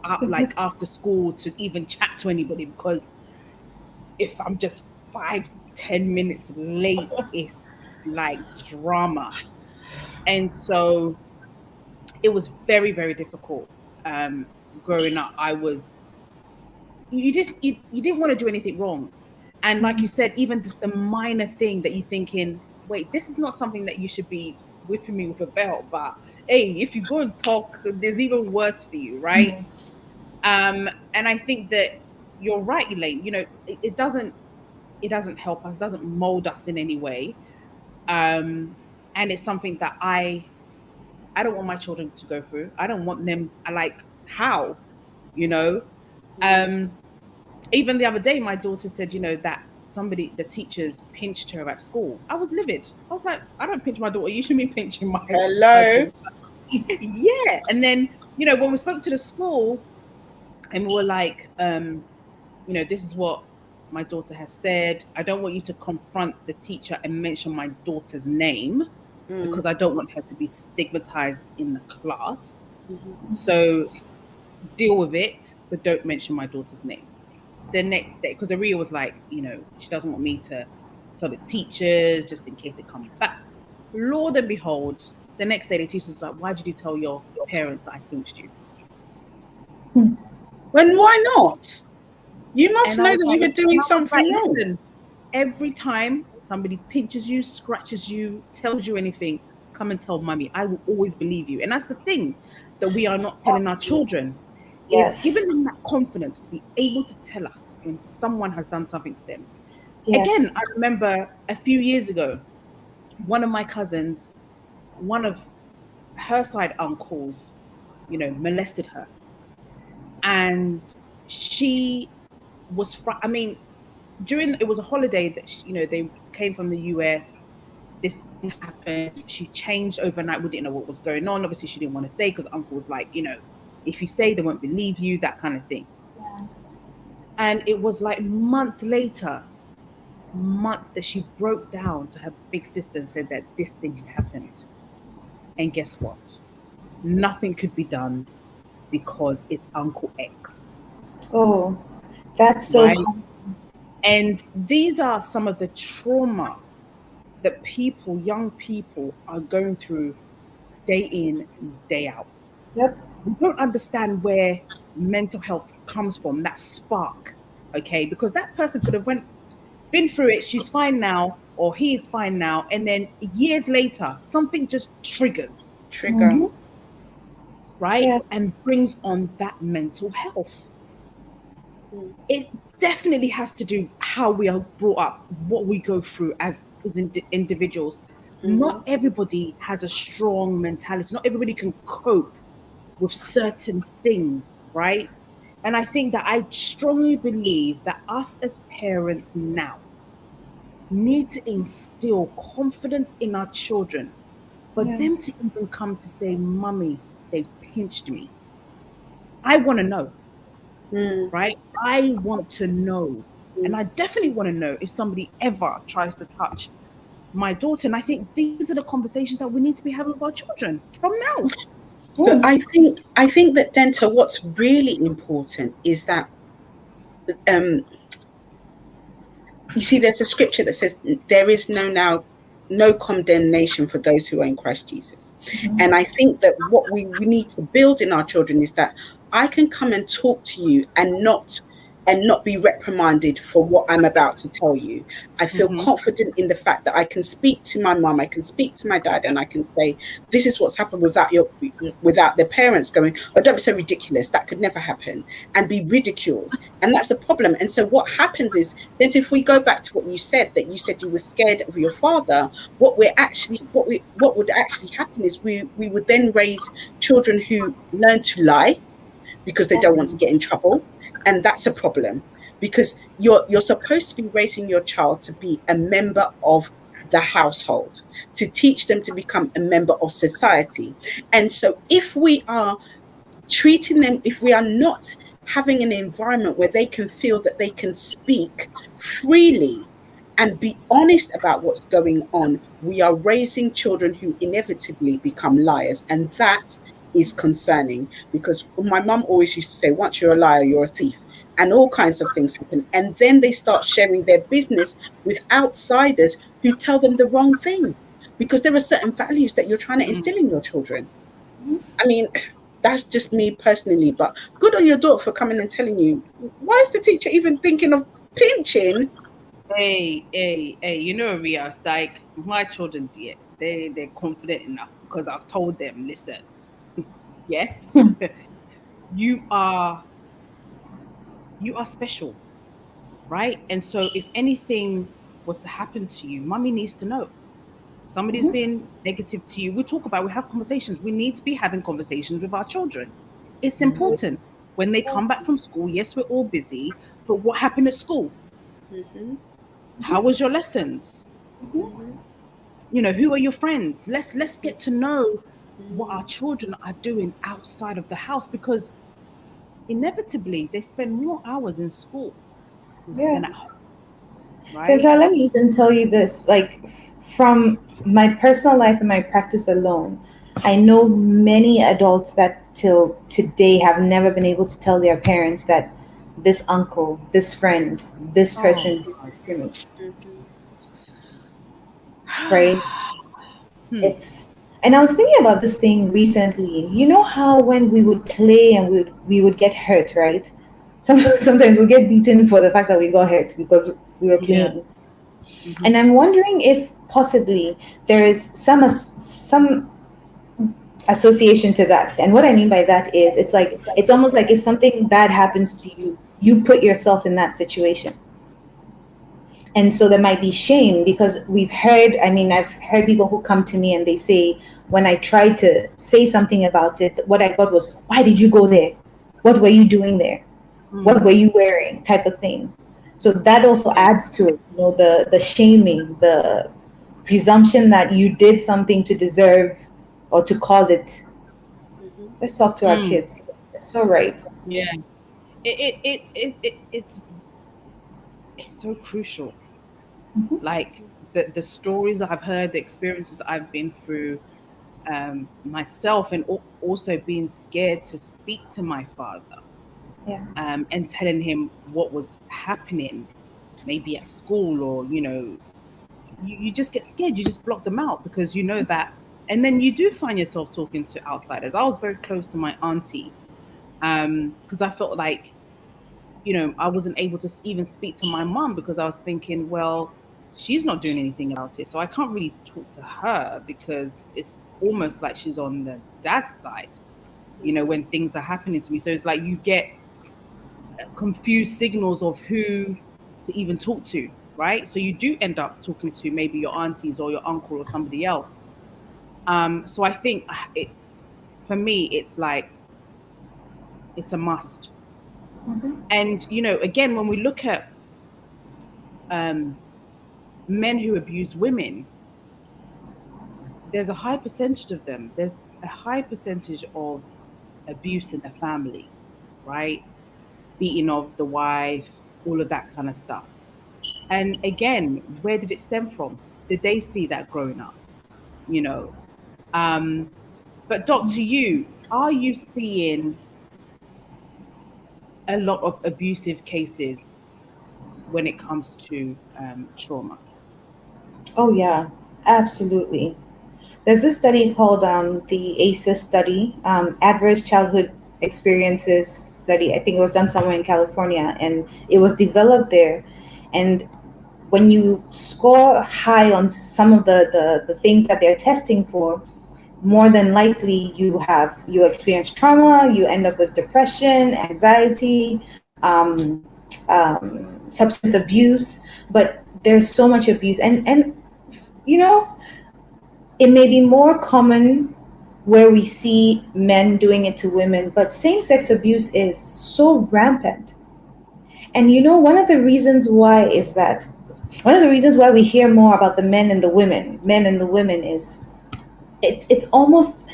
out like after school to even chat to anybody because if I'm just 5-10 minutes late, it's like drama. And so it was very, very difficult. Growing up, I was, you didn't want to do anything wrong. And like you said, even just the minor thing that you thinking, wait, this is not something that you should be whipping me with a belt, but hey, if you go and talk, there's even worse for you, right? Mhm. And I think that you're right, Elaine. It doesn't help us, doesn't mold us in any way. And it's something that I don't want my children to go through. I don't want them to, like, how, you know. Um, Even the other day, my daughter said, that the teachers pinched her at school. I was livid. I was like, I don't pinch my daughter. You should be pinching my Hello. husband. Yeah. And then, when we spoke to the school and we were like, this is what my daughter has said. I don't want you to confront the teacher and mention my daughter's name because I don't want her to be stigmatized in the class. So deal with it, but don't mention my daughter's name. The next day, because Aria was like, she doesn't want me to tell the teachers just in case it comes back. Lord and behold, the next day the teacher's like, why did you tell your parents that I pinched you? When why not? You must And I know was that like, you were doing and I was something like, wrong. listen, every time somebody pinches you, scratches you, tells you anything, come and tell mommy. I will always believe you. And that's the thing that we are not telling our children, is Yes. giving them that confidence to be able to tell us when someone has done something to them. Again, Yes. I remember a few years ago, one of my cousins, one of her side uncles, molested her. And she was, I mean, it was a holiday that they came from the US. This thing happened. She changed overnight. We didn't know what was going on. Obviously, she didn't want to say because uncle was like, if you say, they won't believe you, that kind of thing. Yeah. And it was like months later, that she broke down to her big sister and said that this thing had happened. And guess what? Nothing could be done because it's Uncle X, Oh, that's so right? common. And these are some of the trauma that young people are going through day in, day out. Yep. We don't understand where mental health comes from, that spark, okay? Because that person could have been through it, she's fine now, or he is fine now, and then years later, something just triggers, Trigger. right? Yeah. And brings on that mental health. It definitely has to do how we are brought up, what we go through as individuals. Not everybody has a strong mentality. Not everybody can cope with certain things, right? And I think that I strongly believe that us as parents now need to instill confidence in our children for Yeah. them to even come to say, Mummy, they pinched me. I want to know, right? I want to know. And I definitely want to know if somebody ever tries to touch my daughter. And I think these are the conversations that we need to be having with our children from now. But I think that, Denta, what's really important is that um you see, there's a scripture that says there is no condemnation for those who are in Christ Jesus. And I think that what we need to build in our children is that I can come and talk to you and not be reprimanded for what I'm about to tell you. I feel Mm-hmm. confident in the fact that I can speak to my mom, I can speak to my dad, and I can say, this is what's happened, without their parents going, oh, don't be so ridiculous, that could never happen, and be ridiculed. And that's the problem. And so what happens is that if we go back to what you said, that you said you were scared of your father, what would actually happen is we would then raise children who learn to lie because they don't want to get in trouble. And that's a problem, because you're supposed to be raising your child to be a member of the household, to teach them to become a member of society. And so if we are not having an environment where they can feel that they can speak freely and be honest about what's going on, we are raising children who inevitably become liars. And that is concerning, because my mum always used to say, once you're a liar, you're a thief. And all kinds of things happen. And then they start sharing their business with outsiders who tell them the wrong thing, because there are certain values that you're trying to instill in your children. I mean, that's just me personally, but good on your daughter for coming and telling you. Why is the teacher even thinking of pinching? Hey, you know, Ria, like my children, yeah, they're confident enough because I've told them, listen, yes, you are you are special, right? And so if anything was to happen to you, mommy needs to know. Somebody's been negative to you. We have conversations. We need to be having conversations with our children. It's important. When they come back from school, yes, we're all busy, but what happened at school? Mm-hmm. How was your lessons? Mm-hmm. You know, who are your friends? Let's get to know what our Mm-hmm. children are doing outside of the house, because inevitably they spend more hours in school Yeah. than at home, right? Chantal, let me even tell you this, like from my personal life and my practice alone, I know many adults that till today have never been able to tell their parents that this uncle, this friend, this Oh person did this to me, Mm-hmm. right? hmm. It's and I was thinking about this thing recently. You know how when we would play and we would get hurt, right? Sometimes we get beaten for the fact that we got hurt because we were Yeah. playing. Hmm. And I'm wondering if possibly there is some association to that. And what I mean by that is it's almost like if something bad happens to you, you put yourself in that situation. And so there might be shame because I've heard people who come to me and they say, when I tried to say something about it, what I got was, why did you go there? What were you doing there? What Mm. were you wearing? Type of thing. So that also Yeah. adds to it, the shaming, the presumption that you did something to deserve or to cause it. Mm-hmm. Let's talk to our Mm. kids. It's so right. Yeah. It's so crucial. Like the stories that I've heard, the experiences that I've been through, myself, and also being scared to speak to my father, Yeah. and telling him what was happening, maybe at school, or you just get scared. You just block them out because you know that, and then you do find yourself talking to outsiders. I was very close to my auntie, because I felt like, I wasn't able to even speak to my mom because I was thinking, well, she's not doing anything about it. So I can't really talk to her because it's almost like she's on the dad's side, Mm-hmm. when things are happening to me. So it's like you get confused signals of who to even talk to, right? So you do end up talking to maybe your aunties or your uncle or somebody else. So I think for me, it's like, it's a must. And, again, when we look at um, men who abuse women, there's a high percentage of them. There's a high percentage of abuse in the family, right? Beating of the wife, all of that kind of stuff. And again, where did it stem from? Did they see that growing up? You know, um, but Doc, to you, are you seeing a lot of abusive cases when it comes to trauma? Oh yeah, absolutely. There's this study called the ACEs study, Adverse Childhood Experiences study. I think it was done somewhere in California, and it was developed there. And when you score high on some of the things that they're testing for, more than likely you experience trauma, you end up with depression, anxiety, substance abuse. But there's so much abuse, and you know it may be more common where we see men doing it to women, but same-sex abuse is so rampant. And one of the reasons why we hear more about the men and the women is it's almost,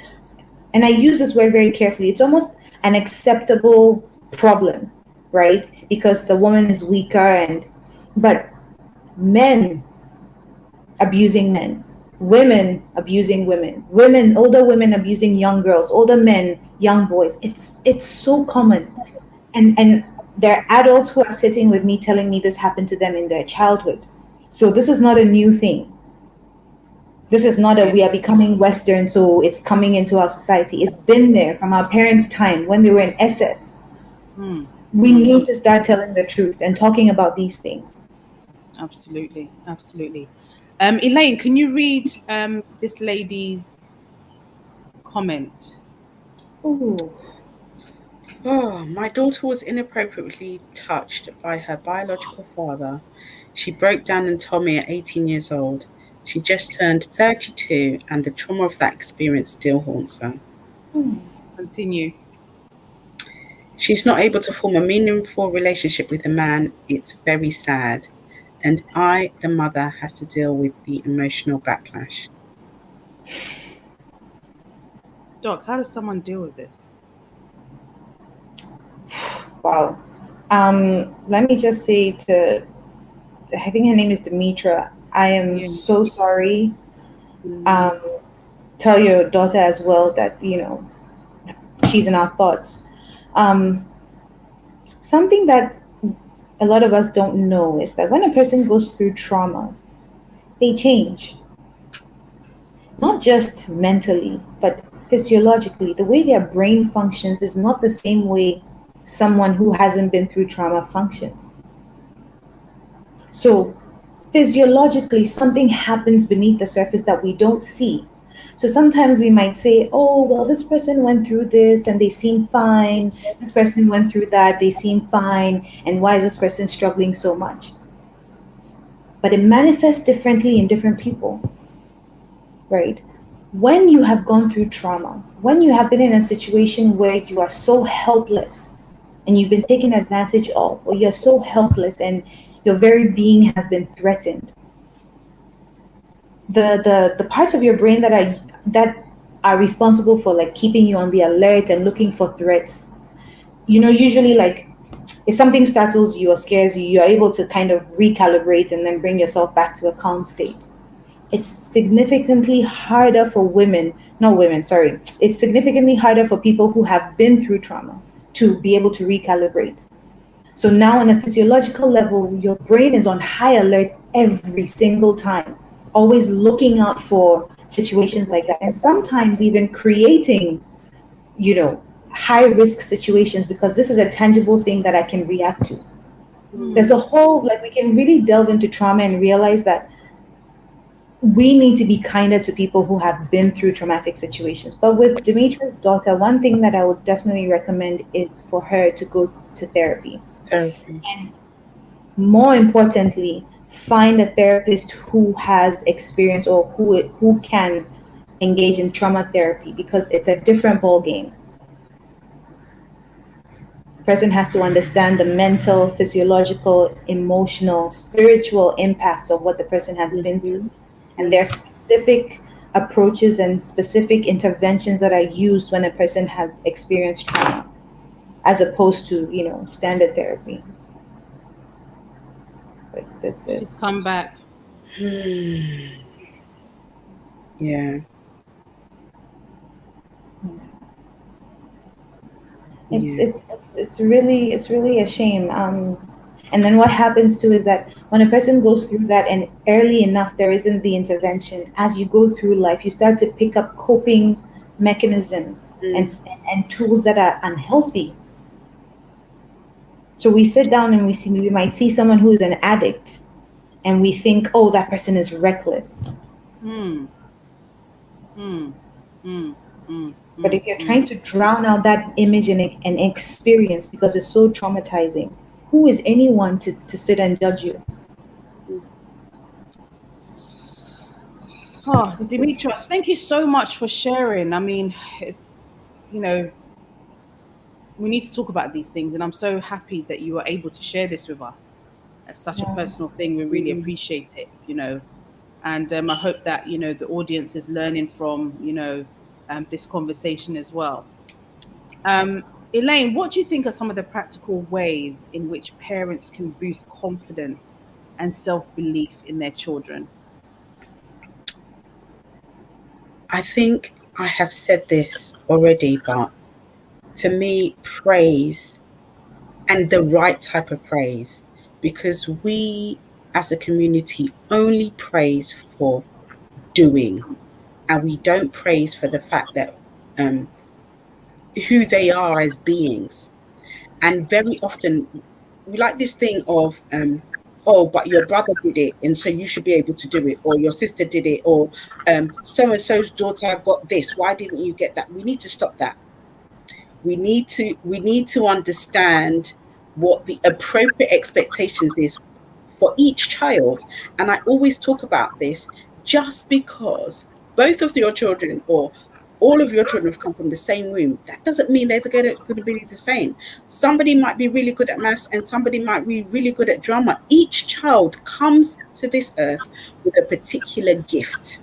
and I use this word very carefully, it's almost an acceptable problem, right? Because the woman is weaker, and but men abusing men, women abusing women, older women abusing young girls, older men, young boys. It's so common, and there are adults who are sitting with me telling me this happened to them in their childhood. So this is not a new thing. This is not a we are becoming Western, so it's coming into our society. It's been there from our parents' time when they were in SS. Mm. We need to start telling the truth and talking about these things. Absolutely, absolutely. Elaine, can you read this lady's comment? Ooh. Oh, my daughter was inappropriately touched by her biological father. She broke down and told me at 18 years old. She just turned 32, and the trauma of that experience still haunts her. Continue. She's not able to form a meaningful relationship with a man. It's very sad. And I, the mother, has to deal with the emotional backlash. Doc, how does someone deal with this? Wow. Let me just say to, I think her name is Demetra. I am Yeah. so sorry. Mm. Tell your daughter as well that, she's in our thoughts. Um, Something that a lot of us don't know is that when a person goes through trauma, they change. Not just mentally, but physiologically. The way their brain functions is not the same way someone who hasn't been through trauma functions. So, physiologically, something happens beneath the surface that we don't see. So sometimes we might say, oh, well, this person went through this and they seem fine. This person went through that, they seem fine. And why is this person struggling so much? But it manifests differently in different people, right? When you have gone through trauma, when you have been in a situation where you are so helpless and you've been taken advantage of, or you're so helpless and your very being has been threatened, the parts of your brain that are responsible for like keeping you on the alert and looking for threats, usually like if something startles you or scares you, you're able to kind of recalibrate and then bring yourself back to a calm state. It's significantly harder for women, not women, sorry. It's significantly harder for people who have been through trauma to be able to recalibrate. So now on a physiological level, your brain is on high alert every single time, always looking out for situations like that. And sometimes even creating, high risk situations because this is a tangible thing that I can react to. There's a whole, like, we can really delve into trauma and realize that we need to be kinder to people who have been through traumatic situations. But with Demetria's daughter, one thing that I would definitely recommend is for her to go to therapy. Therapy. And more importantly, find a therapist who has experience or who can engage in trauma therapy because it's a different ball game. The person has to understand the mental, physiological, emotional, spiritual impacts of what the person has been through. And there are specific approaches and specific interventions that are used when a person has experienced trauma, as opposed to, standard therapy. But this She's come is, back. Yeah. it's Yeah. it's it's it's really a shame. And then what happens too is that when a person goes through that and early enough there isn't the intervention, as you go through life you start to pick up coping mechanisms and tools that are unhealthy. So we sit down and we might see someone who's an addict and we think, oh, that person is reckless. Mm, mm, mm, mm, But mm, if you're mm. trying to drown out that image and experience because it's so traumatizing, who is anyone to sit and judge you? Oh, This is, Demetra, thank you so much for sharing. I mean, it's, you know, we need to talk about these things, and I'm so happy that you were able to share this with us. It's such a yeah, personal thing. We really appreciate it. And I hope that, the audience is learning from, this conversation as well. Um, Elaine, what do you think are some of the practical ways in which parents can boost confidence and self belief in their children? I think I have said this already, but for me, praise and the right type of praise, because we as a community only praise for doing, and we don't praise for the fact that who they are as beings. And very often we like this thing of oh, but your brother did it and so you should be able to do it, or your sister did it, or so and so's daughter got this, why didn't you get that? We need to stop that. We need to understand what the appropriate expectations is for each child. And I always talk about this: just because both of your children or all of your children have come from the same womb, that doesn't mean they're going to be the same. Somebody might be really good at maths and somebody might be really good at drama. Each child comes to this earth with a particular gift.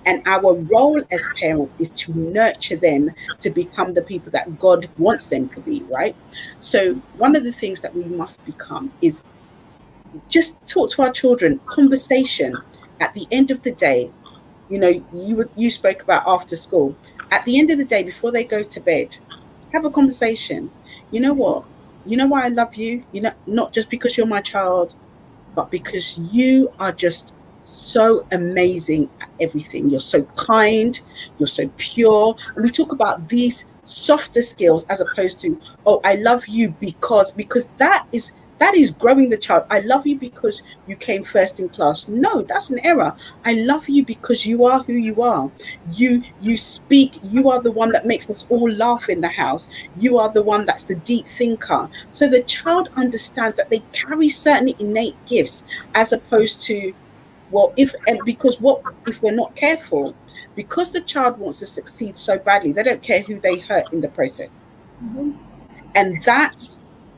And our role as parents is to nurture them to become the people that God wants them to be, right? So one of the things that we must become is just talk to our children, conversation. At the end of the day, you spoke about after school. At the end of the day, before they go to bed, have a conversation. You know what? You know why I love you? Not just because you're my child, but because you are just so amazing at everything. You're so kind, you're so pure. And we talk about these softer skills as opposed to, oh, I love you because that is growing the child. I love you because you came first in class. No, that's an error. I love you because you are who you are. You speak, you are the one that makes us all laugh in the house. You are the one that's the deep thinker. So the child understands that they carry certain innate gifts, as opposed to, well, if we're not careful, because the child wants to succeed so badly, they don't care who they hurt in the process. Mm-hmm. And that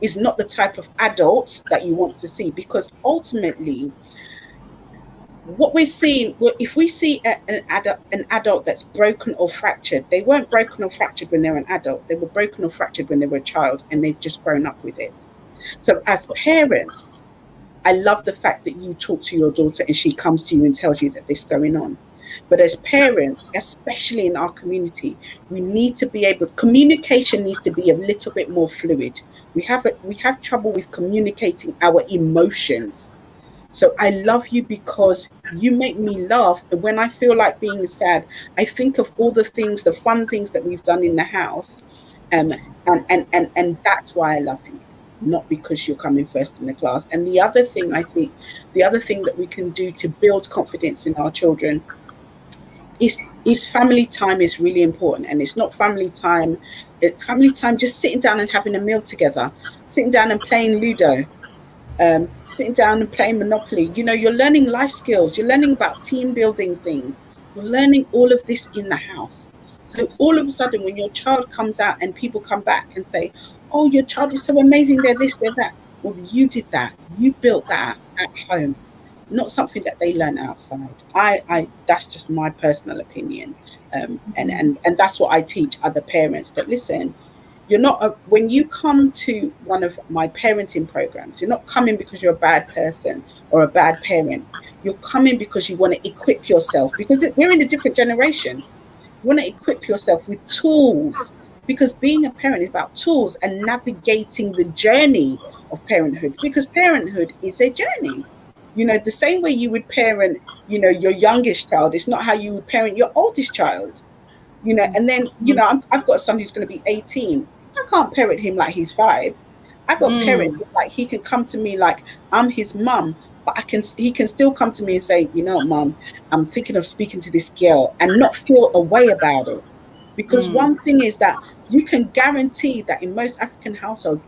is not the type of adult that you want to see, because ultimately what we're seeing, if we see an adult that's broken or fractured, they weren't broken or fractured when they were an adult. They were broken or fractured when they were a child, and they've just grown up with it. So as parents, I love the fact that you talk to your daughter and she comes to you and tells you that this is going on. But as parents, especially in our community, we need to be able, communication needs to be a little bit more fluid. We have trouble with communicating our emotions. So I love you because you make me laugh. And when I feel like being sad, I think of all the things, the fun things that we've done in the house. And that's why I love you, not because you're coming first in the class. And the other thing, I think, the other thing that we can do to build confidence in our children is family time is really important. And it's not family time just sitting down and having a meal together, sitting down and playing Ludo, sitting down and playing Monopoly. You're learning life skills, you're learning about team building things, you're learning all of this in the house. So all of a sudden, when your child comes out and people come back and say, oh, your child is so amazing, they're this, they're that. Well, you did that, you built that at home, not something that they learn outside. I That's just my personal opinion. And that's what I teach other parents, that listen, you're not when you come to one of my parenting programs, you're not coming because you're a bad person or a bad parent. You're coming because you want to equip yourself, because we're in a different generation. You want to equip yourself with tools, because being a parent is about tools and navigating the journey of parenthood, because parenthood is a journey. The same way you would parent, your youngest child, it's not how you would parent your oldest child. And then, I've got a son who's going to be 18. I can't parent him like he's 5. I got parent him like he can come to me like I'm his mum, but he can still come to me and say, mum, I'm thinking of speaking to this girl, and not feel a way about it. Because one thing is that you can guarantee that in most African households,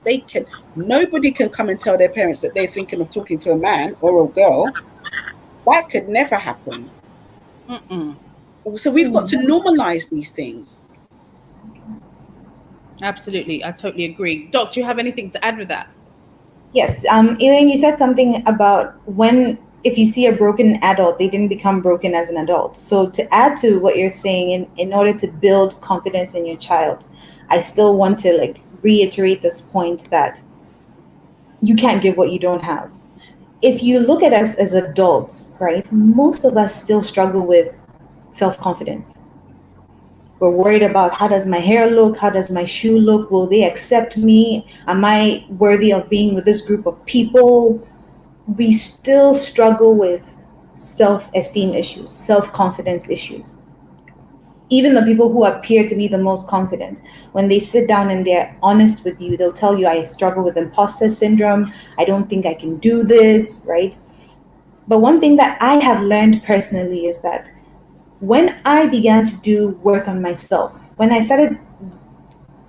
nobody can come and tell their parents that they're thinking of talking to a man or a girl. That could never happen. Mm-mm. So we've got to normalize these things. Absolutely. I totally agree. Doc, do you have anything to add with that? Yes. Elaine, you said something about if you see a broken adult, they didn't become broken as an adult. So to add to what you're saying, in order to build confidence in your child, I still want to reiterate this point that you can't give what you don't have. If you look at us as adults, right, most of us still struggle with self-confidence. We're worried about, how does my hair look? How does my shoe look? Will they accept me? Am I worthy of being with this group of people? We still struggle with self-esteem issues, self-confidence issues. Even the people who appear to be the most confident, when they sit down and they're honest with you, they'll tell you, I struggle with imposter syndrome. I don't think I can do this, right? But one thing that I have learned personally is that when I began to do work on myself, when I started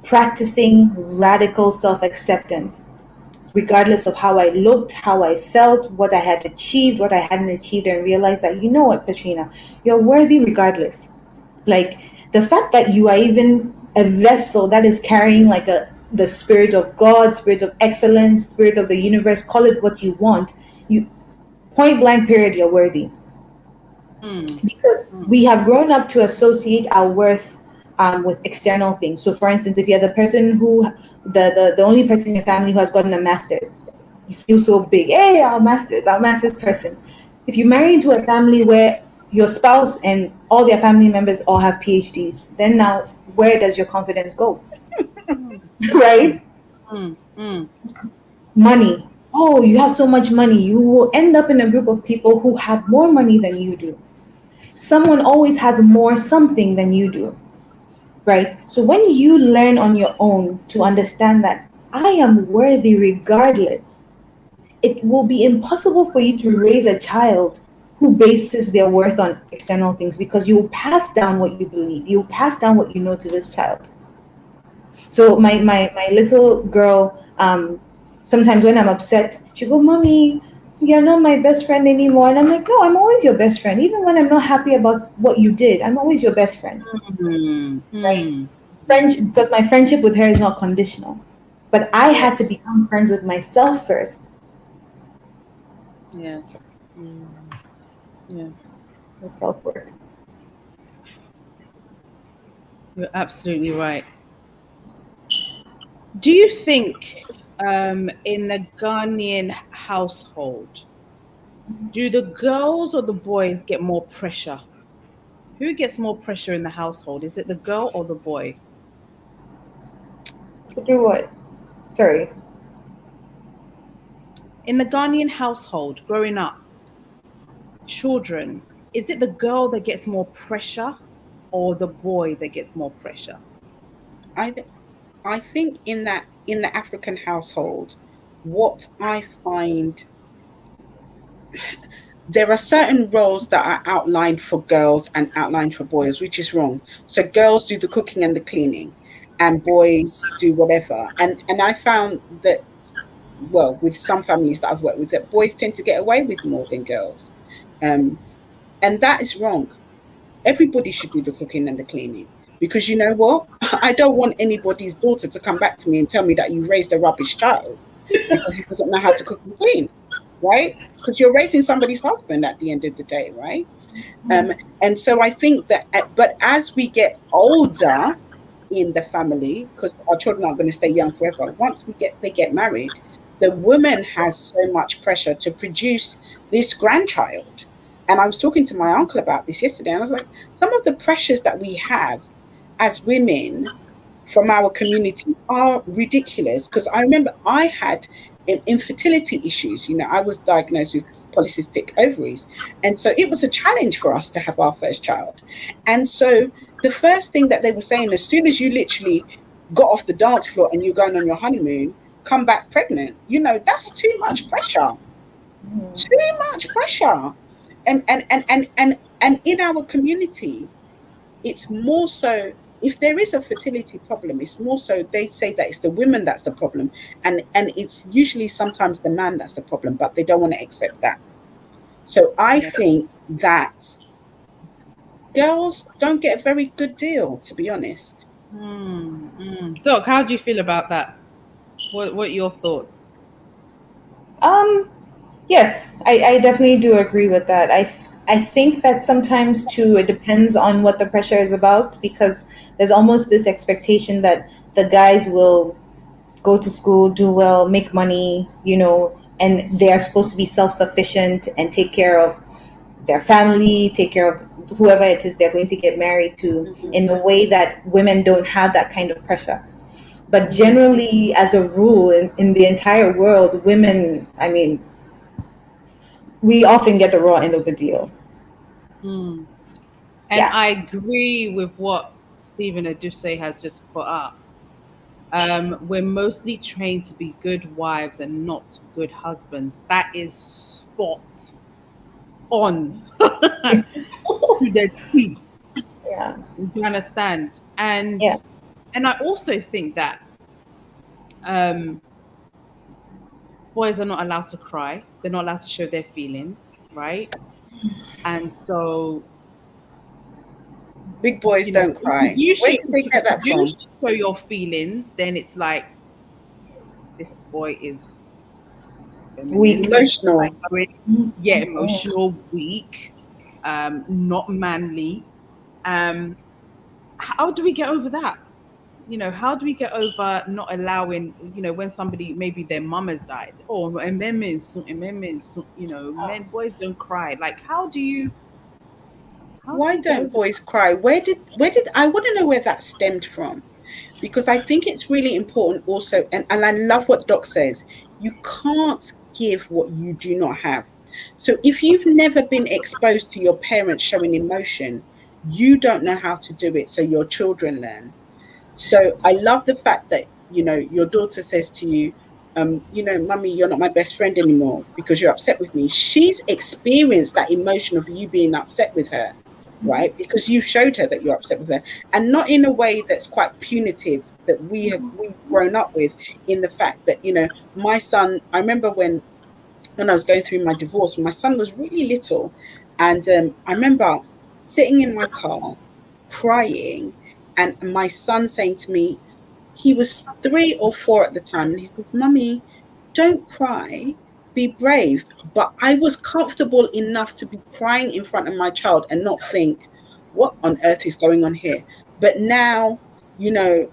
practicing radical self acceptance, regardless of how I looked, how I felt, what I had achieved, what I hadn't achieved, and realized that, you know what, Katrina, you're worthy regardless. Like the fact that you are even a vessel that is carrying like the spirit of God, spirit of excellence, spirit of the universe, call it what you want. You point blank period, you're worthy. Because we have grown up to associate our worth with external things. So, for instance, if you're the person who, the only person in your family who has gotten a master's, you feel so big. Hey, our master's person. If you marry into a family where your spouse and all their family members all have PhDs, then now where does your confidence go? Right? Money. Oh, you have so much money. You will end up in a group of people who have more money than you do. Someone always has more something than you do, right? So when you learn on your own to understand that I am worthy regardless, it will be impossible for you to raise a child who bases their worth on external things, because you will pass down what you believe, you will pass down what you know to this child. So my little girl, sometimes when I'm upset, she go, Mommy, you're not my best friend anymore. And I'm like, no, I'm always your best friend. Even when I'm not happy about what you did, I'm always your best friend, right? Friendship, because my friendship with her is not conditional. But I had to become friends with myself first. Yes. Yes. The self-work. You're absolutely right. Do you think in a Ghanaian household, do the girls or the boys get more pressure? Who gets more pressure in the household? Is it the girl or the boy? To do what? Sorry. In the Ghanaian household, growing up, children, is it the girl that gets more pressure or the boy that gets more pressure? I think in the African household, what I find, there are certain roles that are outlined for girls and outlined for boys, which is wrong. So girls do the cooking and the cleaning, and boys do whatever. And I found that, well, with some families that I've worked with, that boys tend to get away with more than girls, and that is wrong. Everybody should do the cooking and the cleaning, because you know what? I don't want anybody's daughter to come back to me and tell me that you raised a rubbish child because he doesn't know how to cook and clean, right? Because you're raising somebody's husband at the end of the day, right? And so I think that, but as we get older in the family, because our children aren't going to stay young forever, once they get married, the woman has so much pressure to produce this grandchild. And I was talking to my uncle about this yesterday, and I was like, some of the pressures that we have as women from our community are ridiculous. Because I remember I had infertility issues. You know, I was diagnosed with polycystic ovaries. And so it was a challenge for us to have our first child. And so the first thing that they were saying, as soon as you literally got off the dance floor and you're going on your honeymoon, come back pregnant, you know, that's too much pressure. Too much pressure. And in our community, it's more so, if there is a fertility problem, it's more so they say that it's the women that's the problem, and it's usually sometimes the man that's the problem, but they don't want to accept that. So I think that girls don't get a very good deal, to be honest. Doc, how do you feel about that? What are your thoughts? Yes, I definitely do agree with that. I think that sometimes too it depends on what the pressure is about, because there's almost this expectation that the guys will go to school, do well, make money, you know, and they are supposed to be self-sufficient and take care of their family, take care of whoever it is they're going to get married to, in a way that women don't have that kind of pressure. But generally, as a rule, in the entire world, women, I mean, we often get the raw end of the deal. And Yeah. I agree with what Stephen Aduse has just put up. We're mostly trained to be good wives and not good husbands. That is spot on to the T. Yeah. Do you understand? And Yeah. I also think that um, boys are not allowed to cry. They're not allowed to show their feelings, right? And so, Big boys you know, don't cry. Where did they get if that you from? show your feelings, then it's like this boy is feminine, Weak. like Emotional. yeah, Mhm. emotional, weak, not manly. How do we get over that? How do we get over not allowing, when somebody, maybe their mum has died, or men, boys don't cry. Like, how do Why we get don't over boys cry? Where did I want to know where that stemmed from? Because I think it's really important also, and I love what Doc says, you can't give what you do not have. So if you've never been exposed to your parents showing emotion, you don't know how to do it. So your children learn. So I love the fact that, your daughter says to you, mummy, you're not my best friend anymore because you're upset with me. She's experienced that emotion of you being upset with her, right? Because you showed her that you're upset with her, and not in a way that's quite punitive that we've grown up with, in the fact that, my son, I remember when I was going through my divorce, my son was really little. And I remember sitting in my car crying, and my son saying to me, he was 3 or 4 at the time, and he says, Mummy, don't cry, be brave. But I was comfortable enough to be crying in front of my child and not think, what on earth is going on here? But now, you know,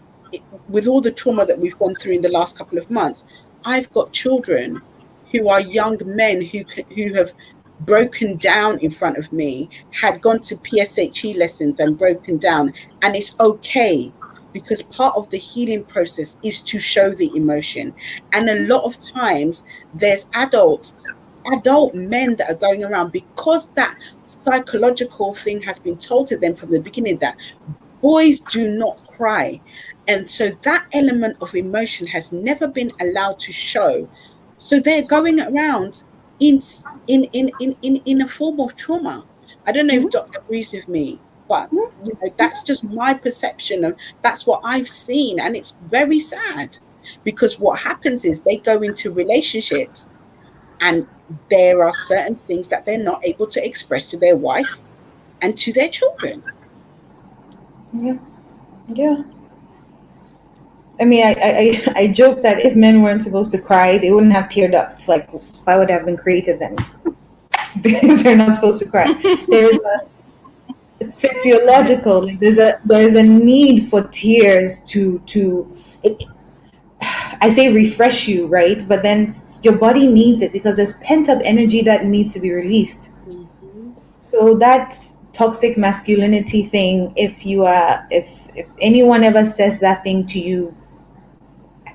with all the trauma that we've gone through in the last couple of months, I've got children who are young men who have broken down in front of me, had gone to PSHE lessons and broken down, and it's okay, because part of the healing process is to show the emotion. And a lot of times there's adult men that are going around, because that psychological thing has been told to them from the beginning that boys do not cry. And so that element of emotion has never been allowed to show. So they're going around in in a form of trauma. I don't know if Mhm. Doctor agrees with me, but that's just my perception of, that's what I've seen, and it's very sad, because what happens is they go into relationships, and there are certain things that they're not able to express to their wife and to their children. Yeah. Yeah. I mean, I joke that if men weren't supposed to cry, they wouldn't have tear ducts. Like, why would I have been created then? If they're not supposed to cry. There's a physiological, like there's a need for tears it, I say refresh you, right? But then your body needs it because there's pent up energy that needs to be released. Mhm. So that toxic masculinity thing, if anyone ever says that thing to you,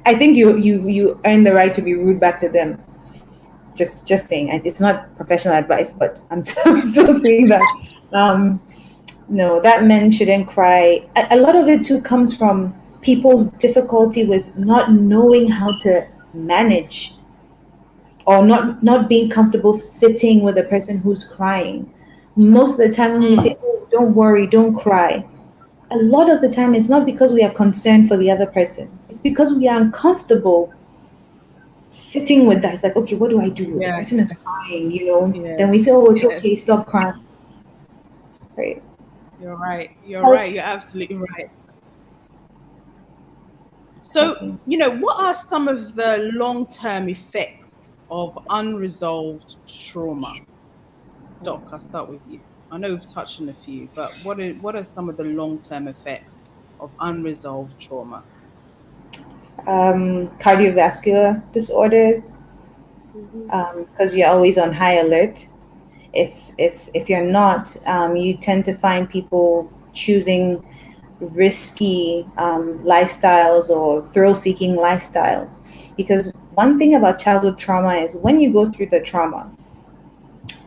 I think you earn the right to be rude back to them. Just saying, and it's not professional advice, but I'm still saying that. Um, no, that men shouldn't cry. A lot of it too comes from people's difficulty with not knowing how to manage, or not being comfortable sitting with a person who's crying. Most of the time when we say, oh, don't worry, don't cry, a lot of the time it's not because we are concerned for the other person. It's because we are uncomfortable sitting with that. It's like, okay, what do I do? The Yeah, person is crying. yeah, Then we say, oh, it's yes. okay, stop crying. Right. You're right. You're Help, right. You're absolutely right. So, help me. what are some of the long-term effects of unresolved trauma? Doc, I'll start with you. I know we've touched on a few, but what are some of the long-term effects of unresolved trauma? Cardiovascular disorders, Mhm. because you're always on high alert. If you're not, you tend to find people choosing risky lifestyles or thrill-seeking lifestyles. Because one thing about childhood trauma is when you go through the trauma,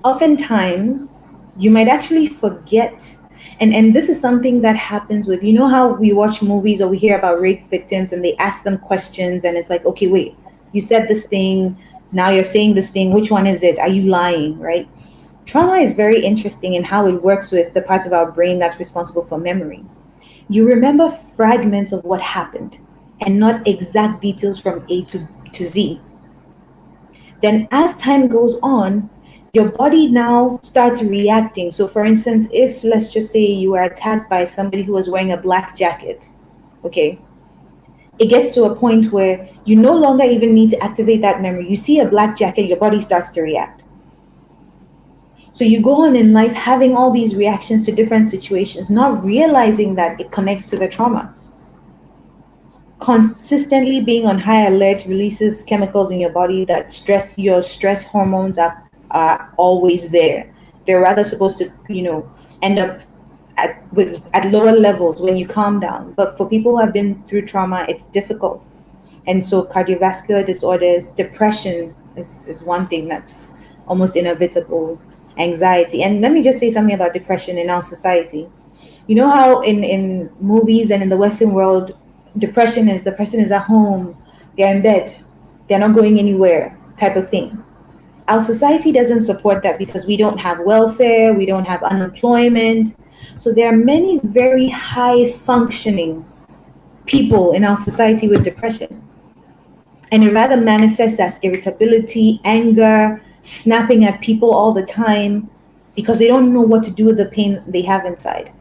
oftentimes you might actually forget. And this is something that happens with, you know how we watch movies or we hear about rape victims and they ask them questions and it's like, okay, wait, you said this thing, now you're saying this thing, which one is it? Are you lying, right? Trauma is very interesting in how it works with the part of our brain that's responsible for memory. You remember fragments of what happened and not exact details from A to Z. Then, as time goes on, your body now starts reacting. So, for instance, if let's just say you were attacked by somebody who was wearing a black jacket, okay, it gets to a point where you no longer even need to activate that memory. You see a black jacket, your body starts to react. So you go on in life having all these reactions to different situations, not realizing that it connects to the trauma. Consistently being on high alert releases chemicals in your body that your stress hormones are always there. They're rather supposed to, end up at lower levels when you calm down. But for people who have been through trauma, it's difficult. And so cardiovascular disorders, depression is one thing that's almost inevitable, anxiety. And let me just say something about depression in our society. You know how in movies and in the Western world, depression is the person is at home, they're in bed, they're not going anywhere type of thing. Our society doesn't support that because we don't have welfare, we don't have unemployment. So there are many very high functioning people in our society with depression. And it rather manifests as irritability, anger, snapping at people all the time because they don't know what to do with the pain they have inside.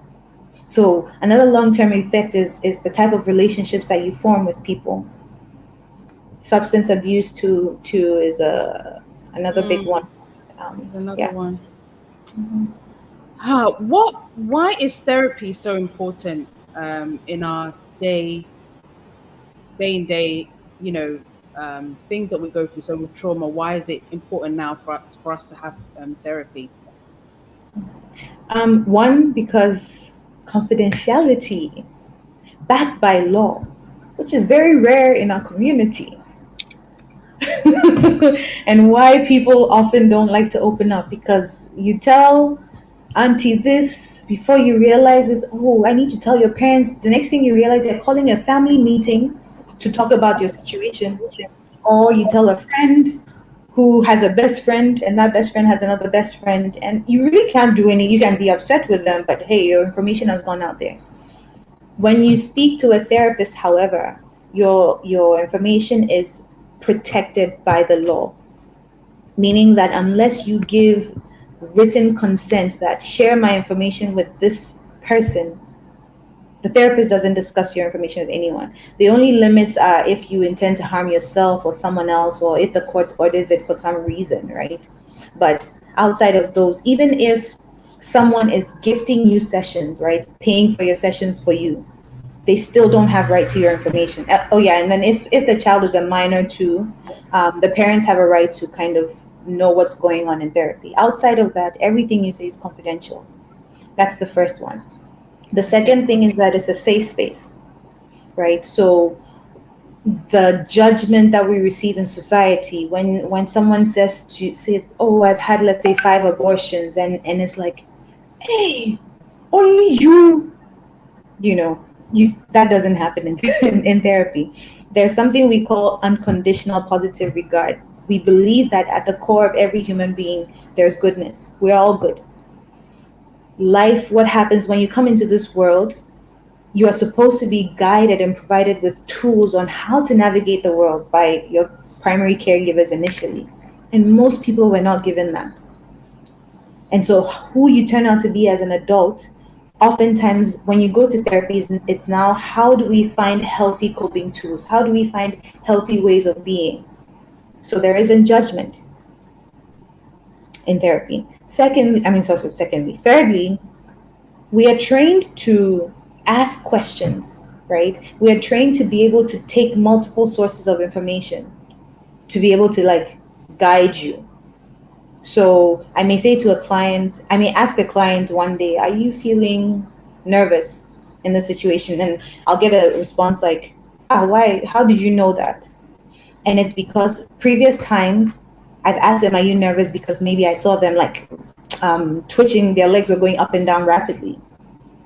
So another long-term effect is the type of relationships that you form with people. Substance abuse too is another big one. Another Yeah. one. Why is therapy so important in our day in day, things that we go through? So with trauma, why is it important now for us to have therapy? One, because confidentiality backed by law, which is very rare in our community. And why people often don't like to open up, because you tell auntie this before you realize is, oh, I need to tell your parents. The next thing you realize, they're calling a family meeting to talk about your situation. Or you tell a friend who has a best friend and that best friend has another best friend, and you really can't do any. You can be upset with them, but hey, your information has gone out there. When you speak to a therapist, however, your information is protected by the law, meaning that unless you give written consent that share my information with this person, the therapist doesn't discuss your information with anyone. The only limits are if you intend to harm yourself or someone else, or if the court orders it for some reason, right? But outside of those, even if someone is gifting you sessions, right, paying for your sessions for you, they still don't have right to your information. Oh yeah, and then if the child is a minor too, the parents have a right to kind of know what's going on in therapy. Outside of that, everything you say is confidential. That's the first one. The second thing is that it's a safe space, right? So the judgment that we receive in society when someone says, oh, I've had, let's say, 5 abortions, and it's like, hey, only you know you that doesn't happen in therapy. There's something we call unconditional positive regard. We believe that at the core of every human being there's goodness. We're all good. Life, what happens when you come into this world, you are supposed to be guided and provided with tools on how to navigate the world by your primary caregivers initially, and most people were not given that. And so who you turn out to be as an adult, oftentimes when you go to therapy, it's now, how do we find healthy coping tools? How do we find healthy ways of being? So there isn't judgment in therapy. Thirdly, we are trained to ask questions, right? We are trained to be able to take multiple sources of information to be able to like guide you. So I may say to a client, I may ask a client one day, are you feeling nervous in the situation? And I'll get a response like, why? How did you know that? And it's because previous times I've asked them, are you nervous? Because maybe I saw them like twitching, their legs were going up and down rapidly,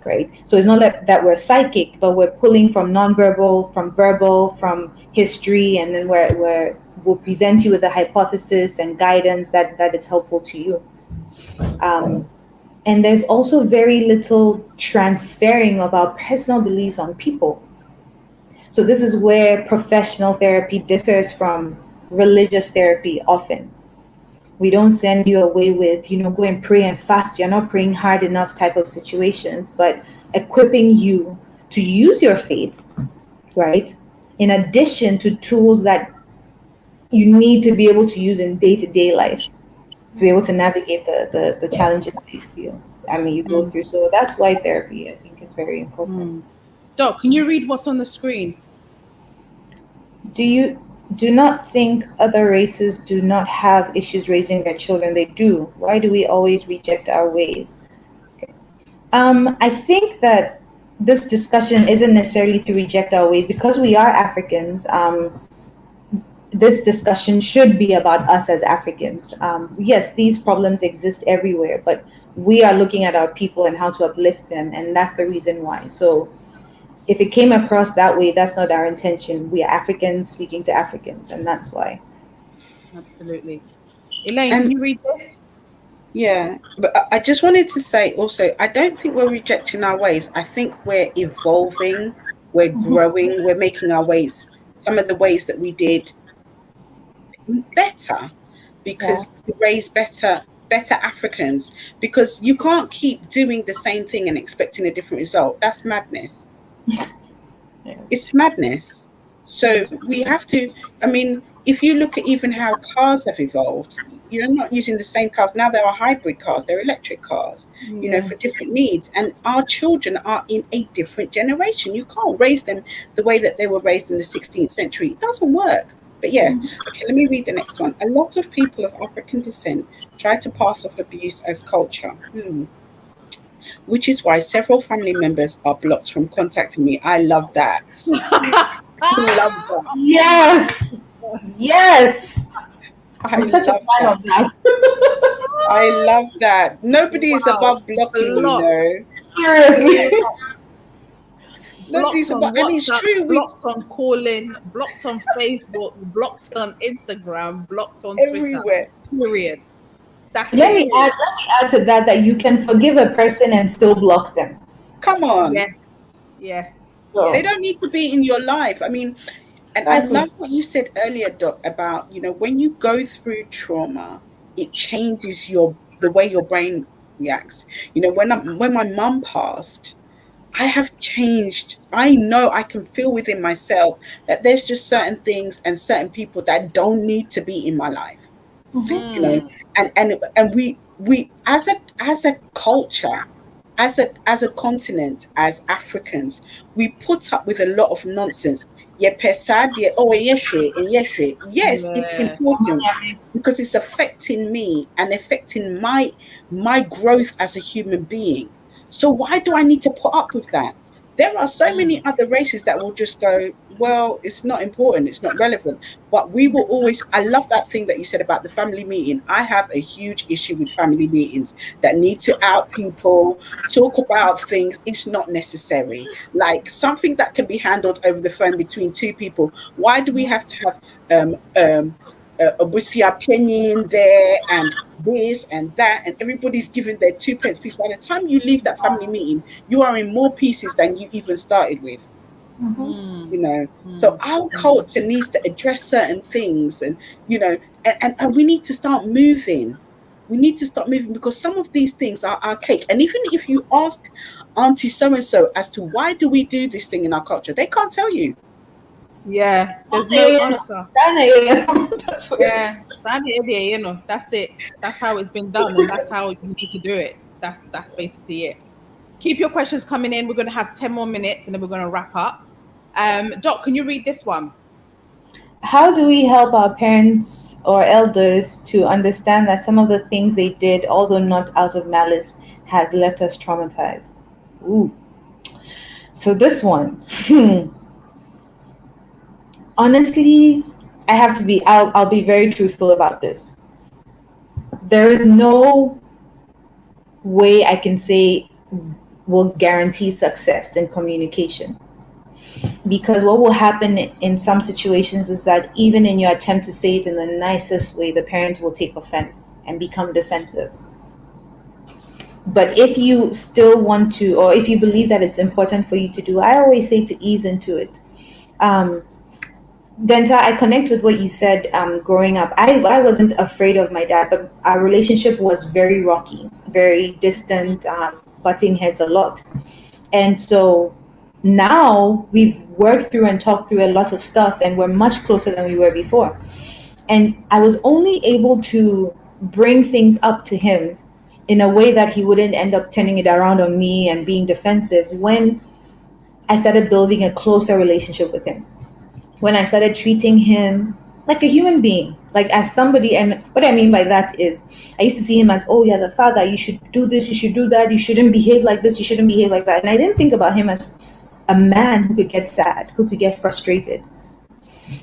right? So it's not that we're psychic, but we're pulling from nonverbal, from verbal, from history, and then we'll present you with a hypothesis and guidance that is helpful to you. And there's also very little transferring of our personal beliefs on people. So this is where professional therapy differs from religious therapy often. We don't send you away with, go and pray and fast. You're not praying hard enough type of situations, but equipping you to use your faith, right? In addition to tools that you need to be able to use in day-to-day life to be able to navigate the challenges that you go through. So that's why therapy, I think, is very important. Doc, can you read what's on the screen? Do not think other races do not have issues raising their children. They do. Why do we always reject our ways? I think that this discussion isn't necessarily to reject our ways because we are Africans. This discussion should be about us as Africans. Yes, these problems exist everywhere, but we are looking at our people and how to uplift them, and that's the reason why. So if it came across that way, that's not our intention. We are Africans speaking to Africans, and that's why. Absolutely. Elaine, can you read this? Yeah, but I just wanted to say also, I don't think we're rejecting our ways. I think we're evolving, we're growing, we're making our ways, some of the ways that we did better, because to raise better Africans, because you can't keep doing the same thing and expecting a different result. That's madness. It's madness. So we have to, if you look at even how cars have evolved, you're not using the same cars. Now there are hybrid cars, they're electric cars, for different needs. And our children are in a different generation. You can't raise them the way that they were raised in the 16th century. It doesn't work. But yeah, okay, let me read the next one. A lot of people of African descent try to pass off abuse as culture. Which is why several family members are blocked from contacting me. I love that. I love that. Yes. I'm such a fan of that. I love that. Nobody is above blocking, Seriously. Nobody's above, and it's true. Blocked on calling, blocked on Facebook, blocked on Instagram, blocked on everywhere. Twitter. Period. Let me add to that you can forgive a person and still block them. Come on. Yes. So, they don't need to be in your life. And I love what you said earlier, Doc, about, when you go through trauma, it changes the way your brain reacts. When my mum passed, I have changed. I know I can feel within myself that there's just certain things and certain people that don't need to be in my life. And we as a culture, as a continent, as Africans, we put up with a lot of nonsense. Yes, it's important because it's affecting me and affecting my growth as a human being. So why do I need to put up with that? There are so many other races that will just go, well, it's not important, it's not relevant. But we will always, I love that thing that you said about the family meeting. I have a huge issue with family meetings that need to out people, talk about things. It's not necessary. Like something that can be handled over the phone between two people. Why do we have to have a opinion there and this and that, and everybody's giving their 2 pence piece? By the time you leave that family meeting, you are in more pieces than you even started with. So our culture needs to address certain things, and and we need to start moving. We need to start moving because some of these things are archaic. And even if you ask Auntie so and so as to why do we do this thing in our culture, they can't tell you. Yeah, there's no answer. That's it. That's how it's been done, and that's how you need to do it. That's basically it. Keep your questions coming in. We're going to have 10 more minutes, and then we're going to wrap up. Doc, can you read this one? How do we help our parents or elders to understand that some of the things they did, although not out of malice, has left us traumatized? Ooh. So this one, honestly, I'll be very truthful about this. there is no way I can say will guarantee success in communication. Because what will happen in some situations is that even in your attempt to say it in the nicest way, the parent will take offense and become defensive. But if you still want to, or if you believe that it's important for you to do, I always say to ease into it. Denta, I connect with what you said. Growing up, I wasn't afraid of my dad, but our relationship was very rocky, very distant, butting heads a lot. And so now we've worked through and talked through a lot of stuff, and we're much closer than we were before. And I was only able to bring things up to him in a way that he wouldn't end up turning it around on me and being defensive when I started building a closer relationship with him. When I started treating him like a human being, like as somebody. And what I mean by that is, I used to see him as, oh yeah, the father, you should do this, you should do that, you shouldn't behave like this, you shouldn't behave like that. And I didn't think about him as a man who could get sad, who could get frustrated.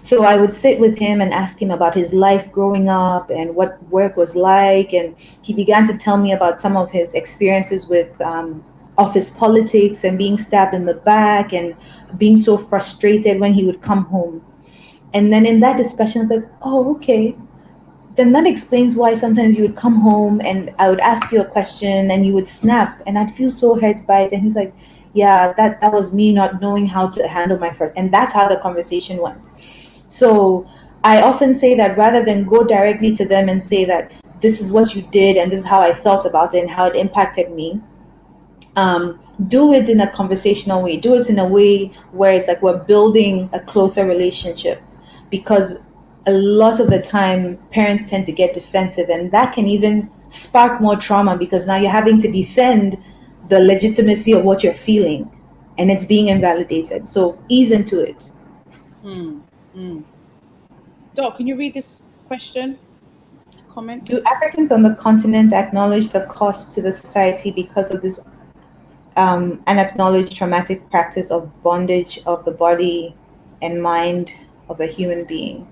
So I would sit with him and ask him about his life growing up and what work was like. And he began to tell me about some of his experiences with office politics and being stabbed in the back and being so frustrated when he would come home. And then in that discussion, I was like, oh, okay. Then that explains why sometimes you would come home and I would ask you a question and you would snap and I'd feel so hurt by it. And he's like, yeah, that was me not knowing how to handle my first. And that's how the conversation went. So I often say that rather than go directly to them and say that this is what you did and this is how I felt about it and how it impacted me, do it in a conversational way. Do it in a way where it's like we're building a closer relationship, because a lot of the time parents tend to get defensive, and that can even spark more trauma because now you're having to defend the legitimacy of what you're feeling and it's being invalidated. So ease into it. Doc, can you read this question? This comment? Do Africans on the continent acknowledge the cost to the society because of this unacknowledged traumatic practice of bondage of the body and mind of a human being?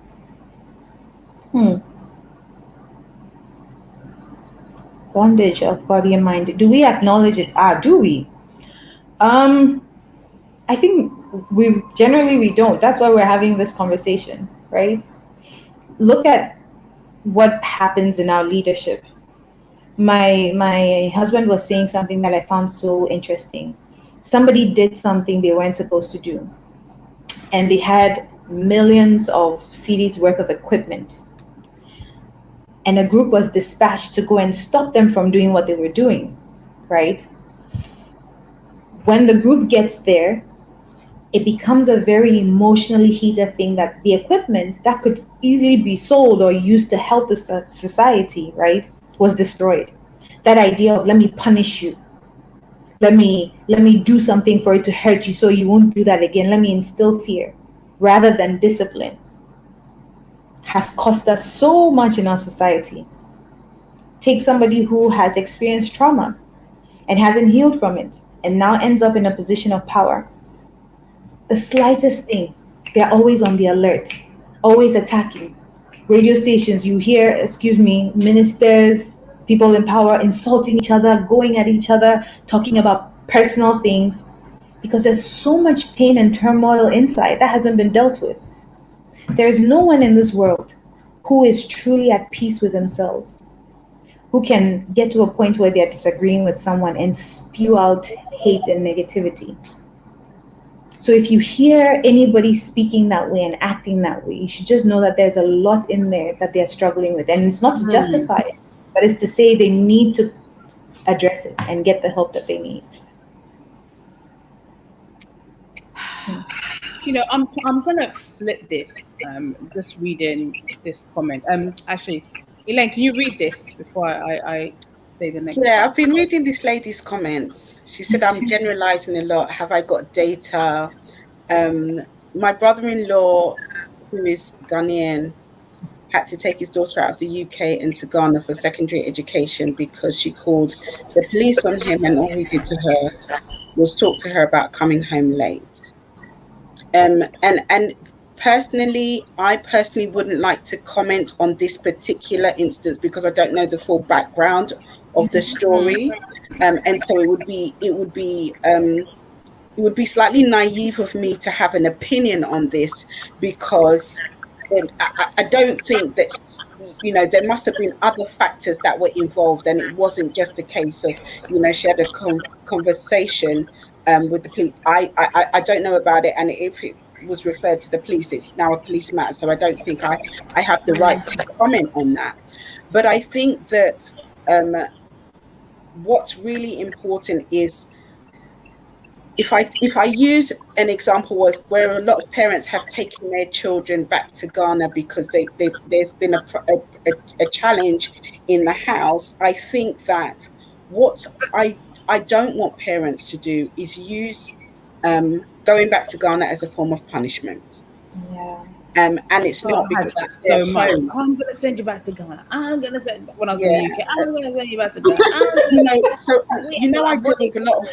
Bondage of body and mind. Do we acknowledge it? Do we? I think we don't. That's why we're having this conversation, right? Look at what happens in our leadership. My husband was saying something that I found so interesting. Somebody did something they weren't supposed to do, and they had millions of CDs worth of equipment. And a group was dispatched to go and stop them from doing what they were doing, right? When the group gets there, it becomes a very emotionally heated thing that the equipment that could easily be sold or used to help the society, right, was destroyed. That idea of let me punish you, let me do something for it to hurt you so you won't do that again, let me instill fear rather than discipline, has cost us so much in our society. Take somebody who has experienced trauma and hasn't healed from it and now ends up in a position of power. The slightest thing, they're always on the alert, always attacking. Radio stations, you hear, ministers, people in power insulting each other, going at each other, talking about personal things, because there's so much pain and turmoil inside that hasn't been dealt with. There's no one in this world who is truly at peace with themselves, who can get to a point where they're disagreeing with someone and spew out hate and negativity. So if you hear anybody speaking that way and acting that way, you should just know that there's a lot in there that they're struggling with. And it's not to justify it, but it's to say they need to address it and get the help that they need. I'm gonna flip this. Just reading this comment. Actually, Elaine, can you read this before I say the next? Yeah, I've been reading this lady's comments. She said, I'm generalizing a lot. Have I got data? My brother-in-law, who is Ghanaian, had to take his daughter out of the UK into Ghana for secondary education because she called the police on him, and all he did to her was talk to her about coming home late. And I personally wouldn't like to comment on this particular instance because I don't know the full background of the story, and so it would be slightly naive of me to have an opinion on this because I don't think that, there must have been other factors that were involved, and it wasn't just a case of, she had a conversation with the police. I don't know about it, and if it was referred to the police, it's now a police matter, so I don't think I have the right to comment on that. But I think that what's really important is, if I use an example of where a lot of parents have taken their children back to Ghana because there's been a challenge in the house, I think that what I don't want parents to do is use going back to Ghana as a form of punishment. Yeah. And it's I not had because that it's their so much. home. I'm gonna send you back to Ghana. I'm gonna send when I was in Yeah. the UK. I'm gonna send you back to Ghana. I deal with a lot of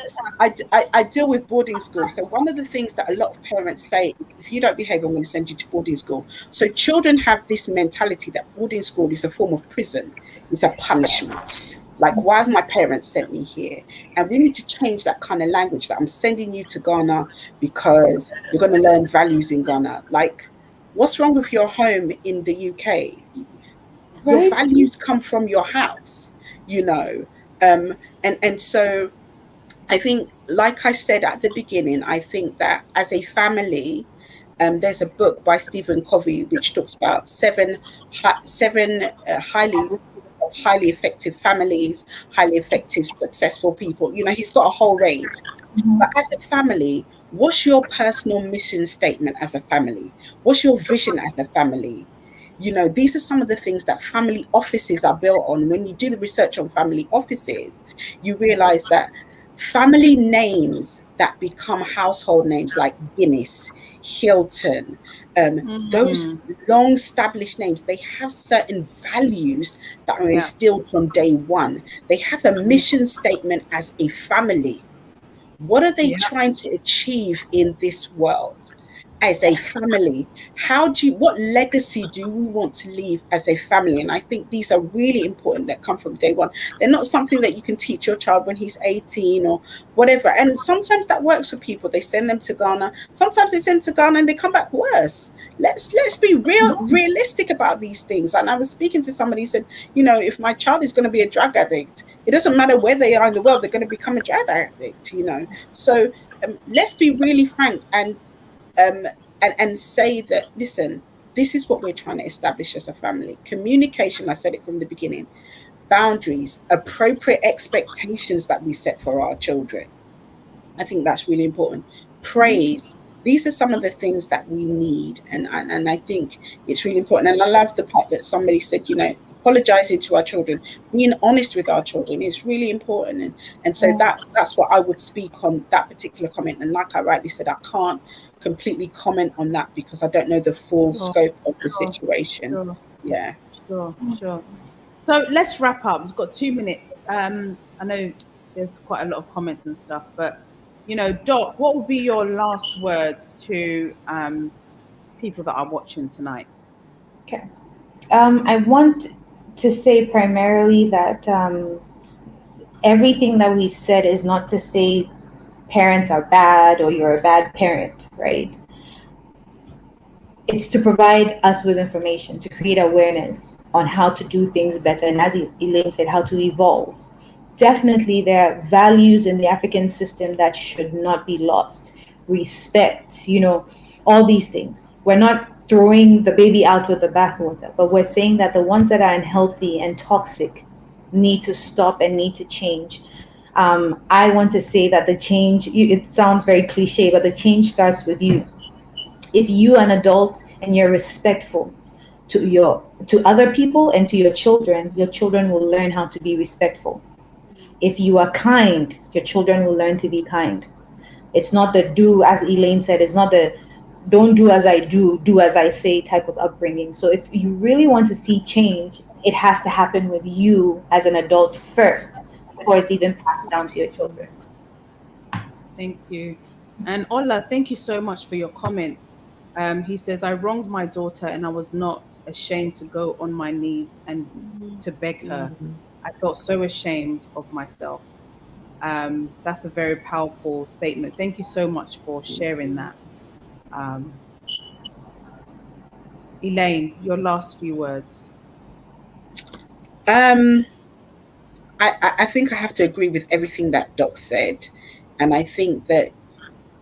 I deal with boarding schools. So one of the things that a lot of parents say, if you don't behave, I'm going to send you to boarding school. So children have this mentality that boarding school is a form of prison, it's a punishment. Like, why have my parents sent me here? And we need to change that kind of language, that I'm sending you to Ghana because you're going to learn values in Ghana. Like, what's wrong with your home in the UK? Your Right? values come from your house, you know. And so I think, like I said at the beginning, I think that as a family, there's a book by Stephen Covey which talks about seven highly effective families, highly effective successful people. He's got a whole range. Mhm. But as a family, what's your personal mission statement as a family? What's your vision as a family? These are some of the things that family offices are built on. When you do the research on family offices, you realize that family names that become household names like Guinness, Hilton, those Mm, long established names, they have certain values that are yeah. instilled from day one. They have a mission statement as a family. What are they Yeah. trying to achieve in this world as a family? What legacy do we want to leave as a family? And I think these are really important, that come from day one. They're not something that you can teach your child when he's 18 or whatever. And sometimes that works for people. They send them to Ghana. Sometimes they send them to Ghana and they come back worse. Let's be realistic about these things. And I was speaking to somebody who said, if my child is going to be a drug addict, it doesn't matter where they are in the world, they're going to become a drug addict. So let's be really frank um, and say that, listen, this is what we're trying to establish as a family. Communication, I said it from the beginning, boundaries, appropriate expectations that we set for our children. I think that's really important. Praise. These are some of the things that we need, and I think it's really important. And I love the part that somebody said, apologizing to our children, being honest with our children is really important. And so Yeah. that's what I would speak on that particular comment. And like I rightly said, I can't completely comment on that because I don't know the full Sure. scope of the Sure. situation. Sure. Yeah. Sure. Sure. So let's wrap up. We've got 2 minutes. I know there's quite a lot of comments and stuff, but Doc, what would be your last words to people that are watching tonight? Okay. I want to say primarily that everything that we've said is not to say parents are bad or you're a bad parent, right? It's to provide us with information, to create awareness on how to do things better. And as Elaine said, how to evolve. Definitely, there are values in the African system that should not be lost. Respect, all these things. We're not throwing the baby out with the bathwater, but we're saying that the ones that are unhealthy and toxic need to stop and need to change. I want to say that the change, it sounds very cliche, but the change starts with you. If you are an adult and you're respectful to other people and to your children will learn how to be respectful. If you are kind, your children will learn to be kind. It's not the do, as Elaine said, it's not the don't do as I do as I say type of upbringing. So if you really want to see change, it has to happen with you as an adult first before it's even passed down to your children. Thank you. And Ola, thank you so much for your comment. He says, I wronged my daughter and I was not ashamed to go on my knees and to beg her. I felt so ashamed of myself. That's a very powerful statement. Thank you so much for sharing that. Um, Elaine, your last few words. Um, I think I have to agree with everything that Doc said. And I think that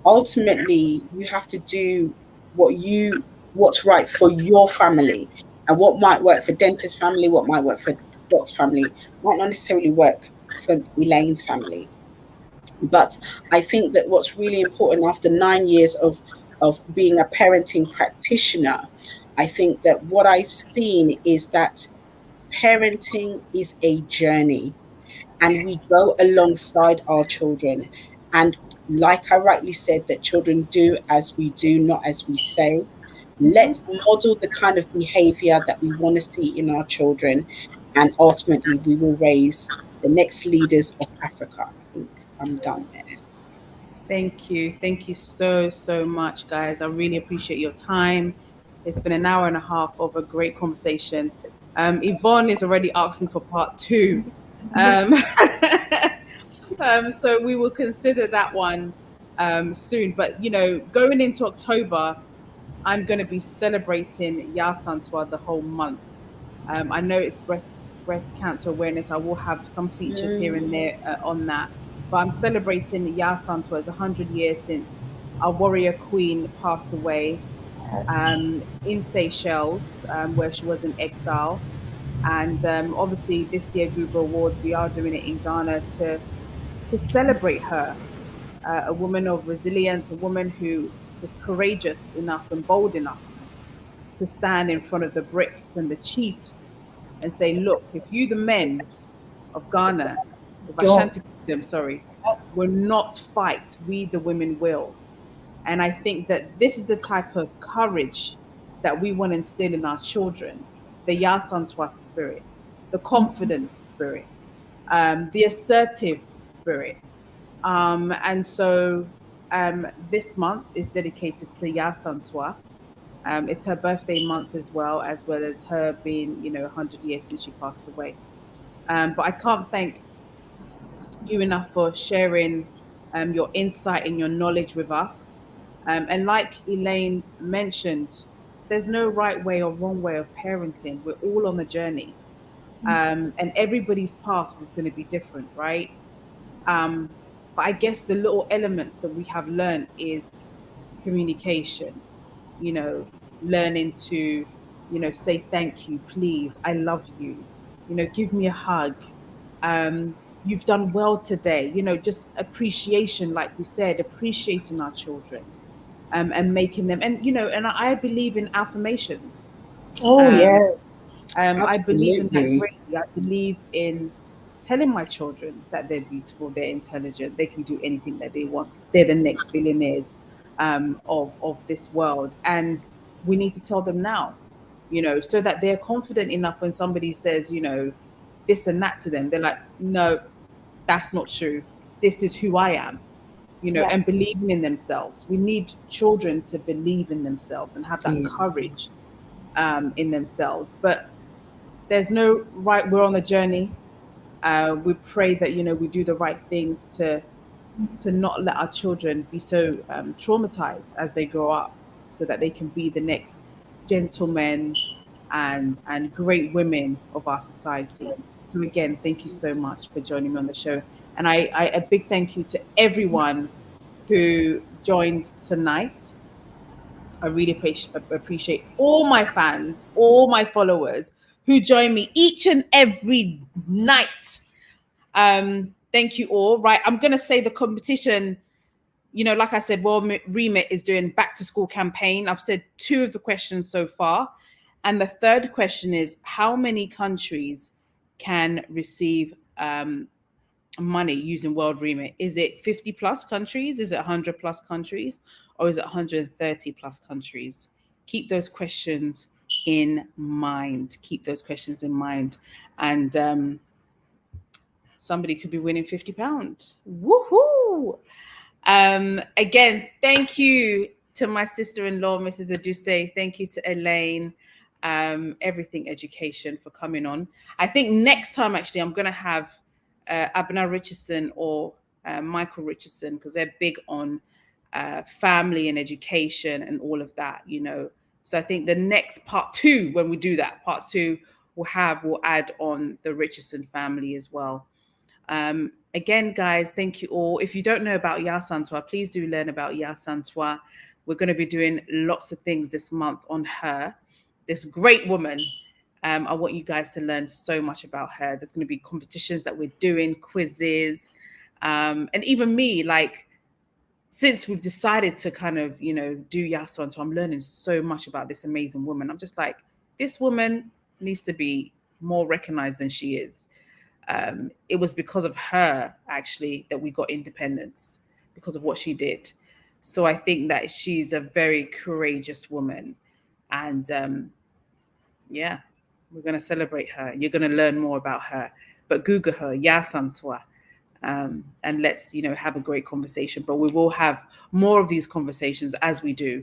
ultimately you have to do what's right for your family. And what might work for Dentist's family, what might work for Doc's family, might not necessarily work for Elaine's family. But I think that what's really important after 9 years of being a parenting practitioner, I think that what I've seen is that parenting is a journey, and we go alongside our children. And like I rightly said, that children do as we do, not as we say. Let's model the kind of behavior that we want to see in our children, and ultimately we will raise the next leaders of Africa. I think I'm done there. Thank you. Thank you so, so much, guys. I really appreciate your time. It's been an hour and a half of a great conversation. Yvonne is already asking for part two. Um, so we will consider that one soon. But, going into October, I'm going to be celebrating Yasantua the whole month. I know it's breast cancer awareness. I will have some features here and there on that, but I'm celebrating Yasantua. It's 100 years since our warrior queen passed away in Seychelles, where she was in exile. And obviously, this year Google Awards, we are doing it in Ghana to celebrate her, a woman of resilience, a woman who was courageous enough and bold enough to stand in front of the Brits and the chiefs and say, look, if you, the men of Ghana, of Don't. Ashanti Kingdom, sorry, will not fight, we, the women, will. And I think that this is the type of courage that we want to instill in our children, the Yasantwa spirit, the confident spirit, the assertive spirit. And so this month is dedicated to Yasantwa. It's her birthday month as well as her being, 100 years since she passed away. But I can't thank you enough for sharing your insight and your knowledge with us. And like Elaine mentioned, there's no right way or wrong way of parenting. We're all on the journey. And everybody's path is going to be different, right? Um, but I guess the little elements that we have learned is communication, you know, learning to, say thank you, please, I love you, give me a hug. You've done well today, just appreciation, like we said, appreciating our children, and making them, and and I believe in affirmations. Oh Um, yeah. I believe in that Absolutely. greatly. I believe in telling my children that they're beautiful, they're intelligent, they can do anything that they want. They're the next billionaires of this world, and we need to tell them now, so that they're confident enough when somebody says, this and that to them. They're like, no, that's not true. This is who I am. Yeah. And believing in themselves. We need children to believe in themselves and have that Yeah. courage in themselves. But there's no right. We're on the journey. We pray that we do the right things to not let our children be so traumatized as they grow up, so that they can be the next gentlemen and great women of our society. So again, thank you so much for joining me on the show, and I a big thank you to everyone who joined tonight. I really appreciate all my fans, all my followers who join me each and every night. Thank you all. Right, I'm gonna say the competition. Like I said, World Remit is doing back to school campaign. I've said two of the questions so far, and the third question is how many countries can receive money using World Remit? Is it 50 plus countries? Is it 100 plus countries? Or is it 130 plus countries? Keep those questions in mind. Keep those questions in mind. And somebody could be winning £50. Woohoo! Again, thank you to my sister-in-law, Mrs. Aduse. Thank you to Elaine, Everything Education, for coming on. I think next time, actually, I'm going to have Abner Richardson or Michael Richardson, because they're big on family and education and all of that, you know. So I think the next part 2, when we do that, part 2, we'll add on the Richardson family as well. Again, guys, thank you all. If you don't know about Ya Santwa, please do learn about Ya Santwa. We're going to be doing lots of things this month on her, this great woman. I want you guys to learn so much about her. There's going to be competitions that we're doing, quizzes, and even me, like, since we've decided to kind of, you know, do Ya Santwa, I'm learning so much about this amazing woman. I'm just like, this woman needs to be more recognized than she is. It was because of her, actually, that we got independence, because of what she did. So I think that she's a very courageous woman. And yeah, we're going to celebrate her. You're going to learn more about her. But Google her, Ya Santwa, and let's, you know, have a great conversation. But we will have more of these conversations as we do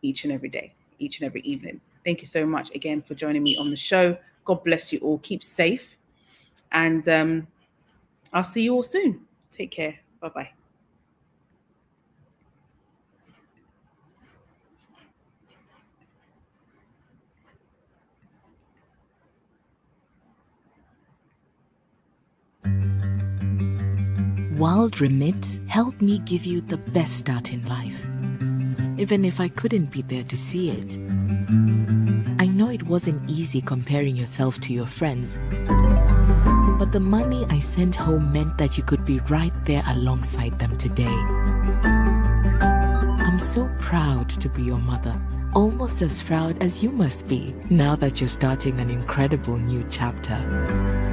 each and every day, each and every evening. Thank you so much again for joining me on the show. God bless you all. Keep safe. And I'll see you all soon. Take care. Bye-bye. Wild Remit helped me give you the best start in life. Even if I couldn't be there to see it. I know it wasn't easy comparing yourself to your friends, but the money I sent home meant that you could be right there alongside them today. I'm so proud to be your mother, almost as proud as you must be now that you're starting an incredible new chapter.